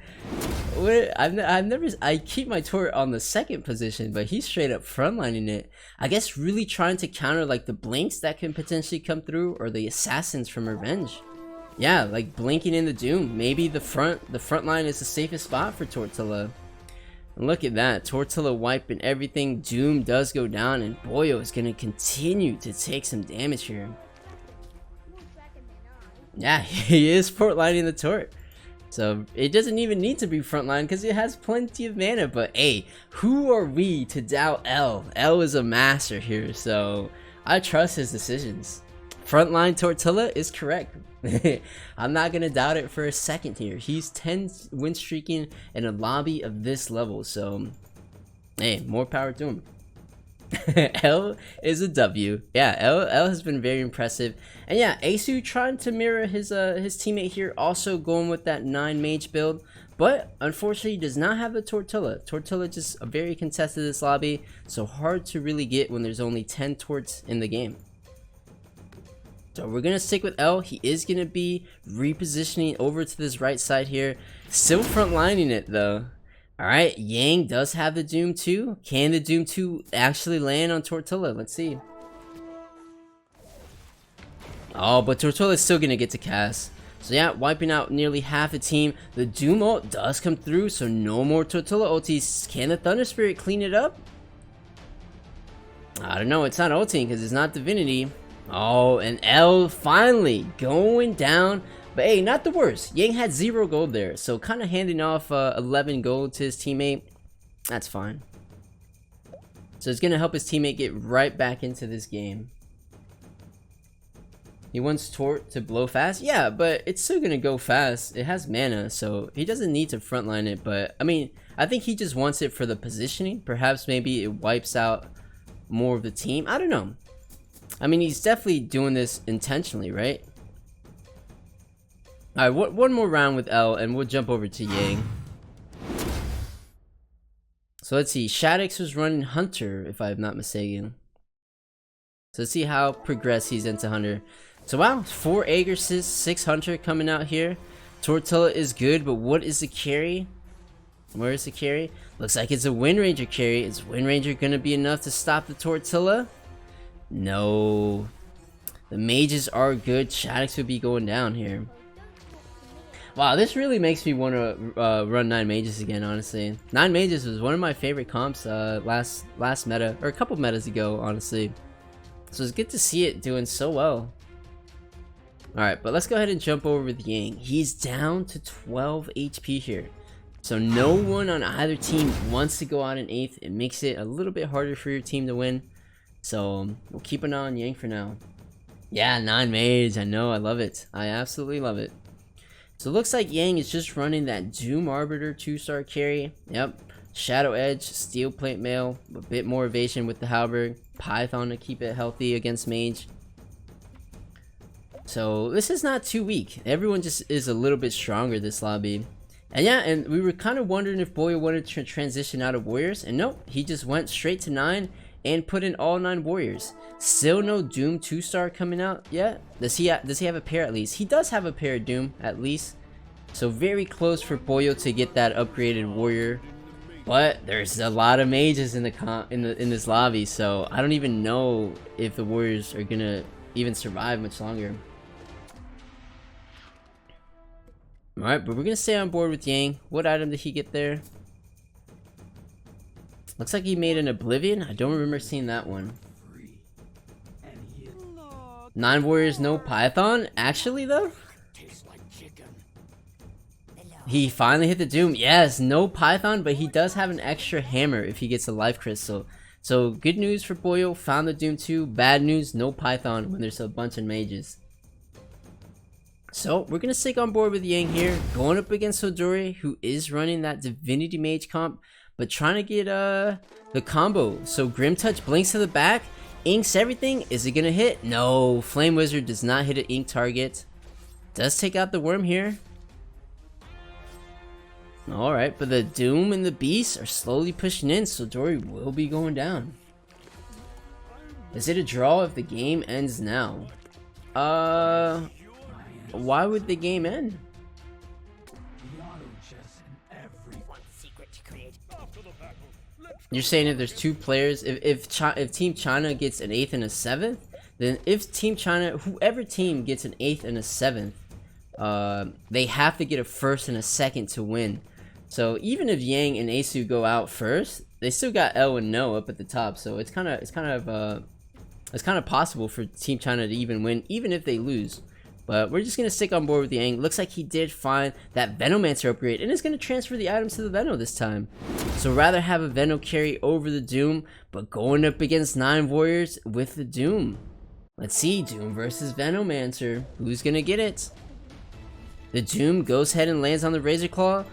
I keep my turret on the 2nd position, but he's straight up frontlining it. I guess really trying to counter like the blinks that can potentially come through, or the assassins from Revenge. Yeah, like blinking in the Doom. Maybe the front line is the safest spot for Tortilla. And look at that, Tortilla wiping everything. Doom does go down, and Boyo is gonna continue to take some damage here. Yeah, he is frontlining the turret. So it doesn't even need to be frontline because it has plenty of mana. But hey, who are we to doubt L? L is a master here, so I trust his decisions. Frontline Tortilla is correct. I'm not gonna doubt it for a second here. He's 10 win streaking in a lobby of this level, so hey, more power to him. L is a W. Yeah, L has been very impressive. And yeah, Asu trying to mirror his teammate here, also going with that 9 mage build, but unfortunately does not have the Tortilla. Tortilla just very contested this lobby, so hard to really get when there's only 10 torts in the game. So we're gonna stick with L. He is gonna be repositioning over to this right side here, still frontlining it though. Alright, Yang does have the Doom 2. Can the Doom 2 actually land on Tortilla? Let's see. Oh, but Tortilla is still gonna get to cast. So yeah, wiping out nearly half the team. The Doom ult does come through, so no more Tortilla ultis. Can the Thunder Spirit clean it up? I don't know, it's not ulting because it's not Divinity. Oh, and L finally going down. But hey, not the worst. Yang had 0 gold there, so kind of handing off 11 gold to his teammate. That's fine. So it's going to help his teammate get right back into this game. He wants Tort to blow fast. Yeah, but it's still going to go fast. It has mana, so he doesn't need to frontline it. But, I mean, I think he just wants it for the positioning. Perhaps maybe it wipes out more of the team. I don't know. I mean, he's definitely doing this intentionally, right? Alright, one more round with L, and we'll jump over to Yang. So let's see, Shaddix was running Hunter, if I'm not mistaken. So let's see how progressed he's into Hunter. So wow, 4 Aegis, 6 Hunter coming out here. Tortilla is good, but what is the carry? Where is the carry? Looks like it's a Wind Ranger carry. Is Wind Ranger gonna be enough to stop the Tortilla? No. The mages are good. Shaddix would be going down here. Wow, this really makes me want to run 9 mages again, honestly. 9 mages was one of my favorite comps last meta, or a couple metas ago, honestly. So it's good to see it doing so well. Alright, but let's go ahead and jump over with Yang. He's down to 12 HP here. So no one on either team wants to go out in 8th. It makes it a little bit harder for your team to win. So we'll keep an eye on Yang for now. Yeah, 9 mage. I know, I love it. I absolutely love it. So it looks like Yang is just running that Doom Arbiter 2-star carry. Yep. Shadow Edge, Steel Plate Mail, a bit more evasion with the Halberd. Python to keep it healthy against Mage. So this is not too weak. Everyone just is a little bit stronger this lobby. And yeah, and we were kind of wondering if Boyo wanted to transition out of Warriors. And nope, he just went straight to 9 and put in all 9 Warriors. Still no Doom 2-star coming out yet. Does he have a pair at least? He does have a pair of Doom at least. So very close for Boyo to get that upgraded Warrior. But there's a lot of mages in this lobby, so I don't even know if the Warriors are gonna even survive much longer. Alright, but we're gonna stay on board with Yang. What item did he get there? Looks like he made an Oblivion. I don't remember seeing that one. 9 Warriors, no Python? Actually though? He finally hit the Doom. Yes, no Python, but he does have an extra hammer if he gets a life crystal. So good news for Boyo, found the Doom 2. Bad news, no Python when there's a bunch of mages. So we're gonna stick on board with Yang here, going up against Hodori, who is running that Divinity Mage comp, but trying to get the combo. So Grim Touch blinks to the back, inks everything. Is it gonna hit? No, Flame Wizard does not hit an ink target. Does take out the worm here. Alright, but the Doom and the Beast are slowly pushing in, so Dory will be going down. Is it a draw if the game ends now? Why would the game end? You're saying if there's 2 players, if Team China gets an 8th and a 7th, then if Team China, whoever team gets an 8th and a 7th, they have to get a 1st and a 2nd to win. So even if Yang and Asu go out first, they still got L and No up at the top. So it's kind of possible for Team China to even win, even if they lose. But we're just gonna stick on board with Yang. Looks like he did find that Venomancer upgrade and is gonna transfer the items to the Veno this time. So rather have a Veno carry over the Doom, but going up against 9 Warriors with the Doom. Let's see, Doom versus Venomancer. Who's gonna get it? The Doom goes ahead and lands on the Razor Claw.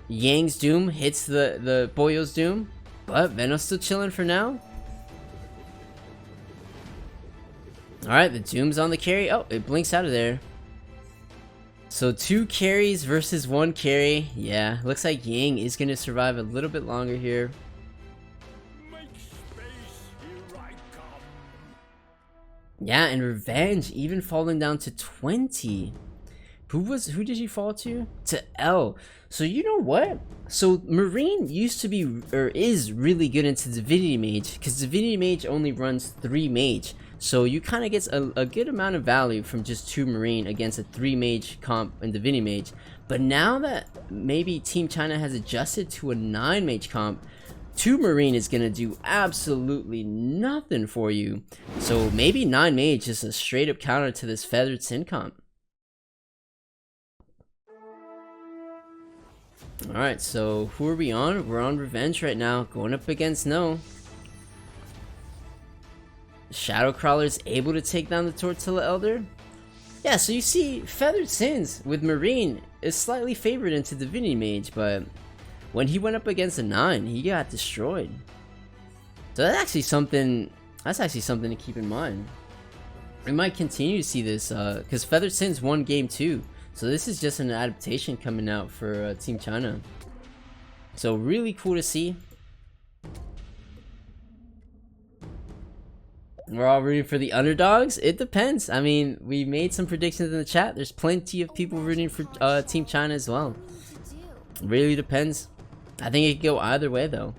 Yang's Doom hits the Boyo's Doom, but Veno's still chilling for now. Alright, the Doom's on the carry. Oh, it blinks out of there. So 2 carries versus 1 carry. Yeah, looks like Yang is going to survive a little bit longer here. Yeah, and Revenge even falling down to 20. Who did he fall to? To L. So you know what? So Marine used to be, or is really good into Divinity Mage, because Divinity Mage only runs 3 Mage. So you kind of get a good amount of value from just 2 Marine against a 3 Mage comp and Divinity Mage. But now that maybe Team China has adjusted to a 9 Mage comp, 2 Marine is going to do absolutely nothing for you. So maybe 9 Mage is a straight up counter to this Feathered Sin comp. Alright, so who are we on? We're on Revenge right now, going up against No. Shadow Crawler's able to take down the Tortilla Elder. Yeah, so you see, Feathered Sins with Marine is slightly favored into Divinity Mage, but when he went up against a 9, he got destroyed. So that's actually something That's actually something to keep in mind. We might continue to see this because Feathered Sin's won game 2, so this is just an adaptation coming out for Team China. So really cool to see. We're all rooting for the underdogs. It depends. I mean, we made some predictions in the chat. There's plenty of people rooting for Team China as well. Really depends. I think it could go either way though.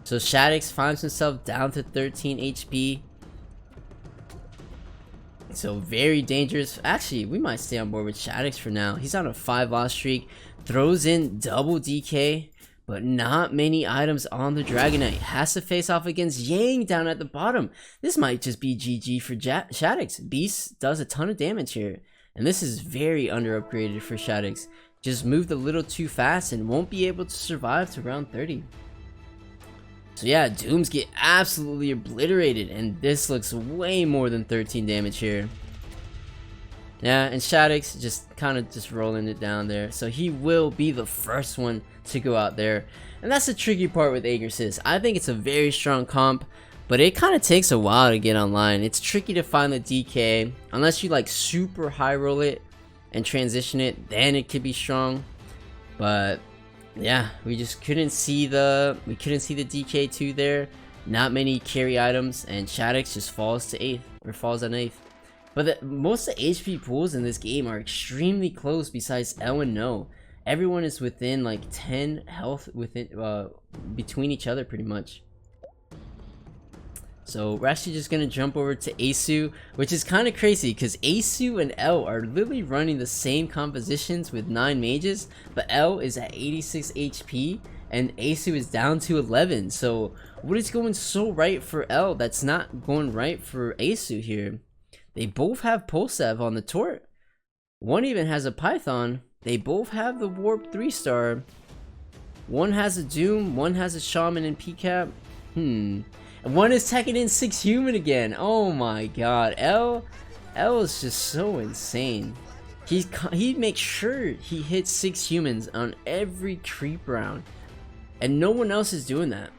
So Shaddix finds himself down to 13 HP. So very dangerous. Actually, we might stay on board with Shaddix for now. He's on a 5 loss streak. Throws in double DK. But not many items on the Dragonite. Has to face off against Yang down at the bottom. This might just be GG for Shaddix. Beast does a ton of damage here. And this is very under upgraded for Shaddix. Just moved a little too fast and won't be able to survive to round 30. So yeah, Dooms get absolutely obliterated. And this looks way more than 13 damage here. Yeah, and Shaddix just kind of just rolling it down there. So he will be the first one to go out there. And that's the tricky part with Aegis. I think it's a very strong comp, but it kind of takes a while to get online. It's tricky to find the DK. Unless you like super high roll it and transition it, then it could be strong. But yeah, we just couldn't see the DK2 there. Not many carry items, and Shaddix just falls to 8th, or falls on 8th. But most of the HP pools in this game are extremely close besides L and No. Everyone is within like 10 health within between each other pretty much. So we're actually just gonna jump over to Asu, which is kind of crazy because Asu and L are literally running the same compositions with 9 mages, but L is at 86 HP and Asu is down to 11. So what is going so right for L that's not going right for Asu here? They both have Pulsev on the Tort. One even has a Python. They both have the Warp 3-star. One has a Doom, one has a Shaman and PCAP. And one is teching in 6 human again. Oh my god. L is just so insane. He makes sure he hits 6 humans on every creep round. And no one else is doing that.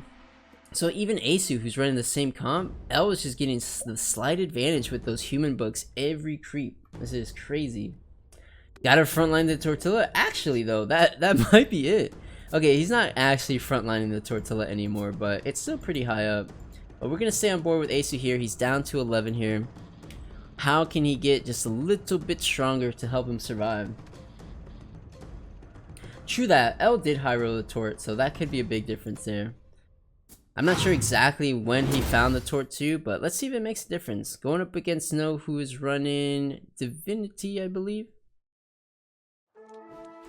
So even Asu, who's running the same comp, L is just getting the slight advantage with those human books every creep. This is crazy. Gotta frontline the Tortilla. Actually though, that might be it. Okay, he's not actually frontlining the Tortilla anymore, but it's still pretty high up. But we're gonna stay on board with Asu here. He's down to 11 here. How can he get just a little bit stronger to help him survive? True that, L did high roll the Tort, so that could be a big difference there. I'm not sure exactly when he found the Tort too, but let's see if it makes a difference. Going up against Snow, who is running Divinity, I believe.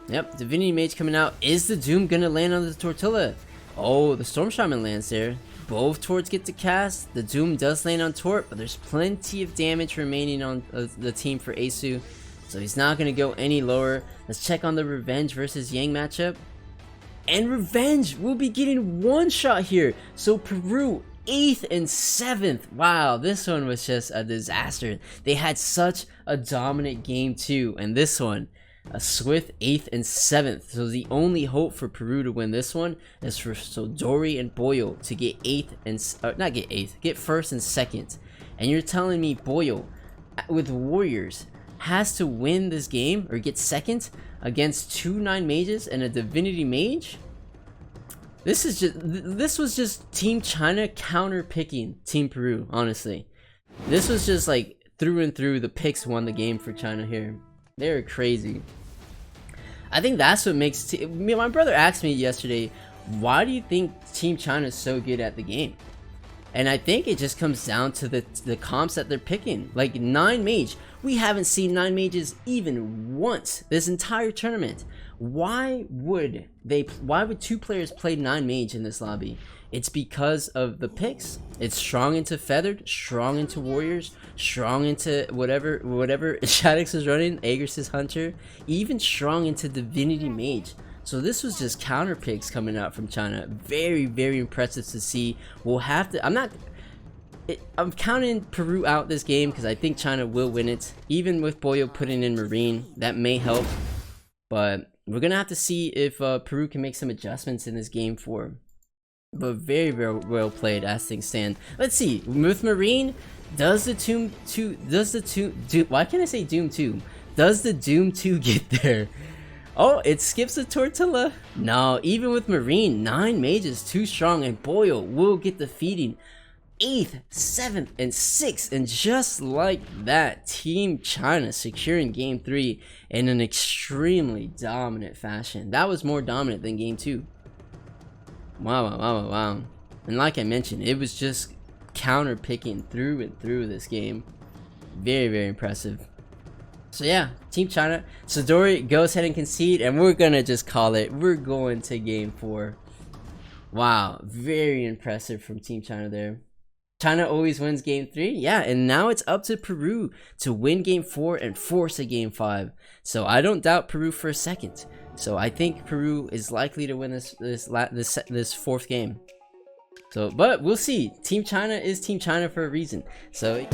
Yep, Divinity Mage coming out. Is the Doom gonna land on the Tortilla? Oh, the Storm Shaman lands there. Both Torts get to cast. The Doom does land on Tort, but there's plenty of damage remaining on the team for Asu. So he's not gonna go any lower. Let's check on the Revenge versus Yang matchup. And Revenge will be getting one shot here. So Peru 8th and 7th. Wow, this one was just a disaster. They had such a dominant game too, and this one, a swift 8th and 7th. So the only hope for Peru to win this one is for Sodori and Boyle to get 8th and not get 8th, get 1st and 2nd. And you're telling me Boyle with Warriors has to win this game or get 2nd against 2 9 mages and a Divinity Mage? This was just Team China counter picking Team Peru, honestly. This was just like through and through, the picks won the game for China here. They're crazy. I think that's what makes my brother asked me yesterday, why do you think Team China is so good at the game? And I think it just comes down to the comps that they're picking. Like 9 mage, we haven't seen 9 mages even once this entire tournament. Why would 2 players play 9 mage in this lobby? It's because of the picks. It's strong into Feathered, strong into Warriors, strong into whatever Shaddix is running, Aegis' Hunter, even strong into Divinity Mage. So this was just counter picks coming out from China. Very, very impressive to see. We'll have to, I'm counting Peru out this game because I think China will win it. Even with Boyo putting in Marine, that may help. But we're going to have to see if Peru can make some adjustments in this game for But very, very well played as things stand. Let's see, with Marine, does the Doom 2, why can't I say Doom 2? Does the Doom 2 get there? Oh, it skips the Tortilla. No, even with Marine, 9 mages too strong, and Boyle will get defeating 8th, 7th, and 6th, and just like that, Team China securing game 3 in an extremely dominant fashion. That was more dominant than game 2. Wow. And like I mentioned, it was just counter picking through and through this game. Very, very impressive. So yeah, Team China, Sidori goes ahead and concede, and we're gonna just call it. We're going to game 4. Wow, very impressive from Team China there. China always wins game 3, yeah, and now it's up to Peru to win game 4 and force a game 5. So I don't doubt Peru for a second. So I think Peru is likely to win this fourth game. So, but we'll see. Team China is Team China for a reason. So.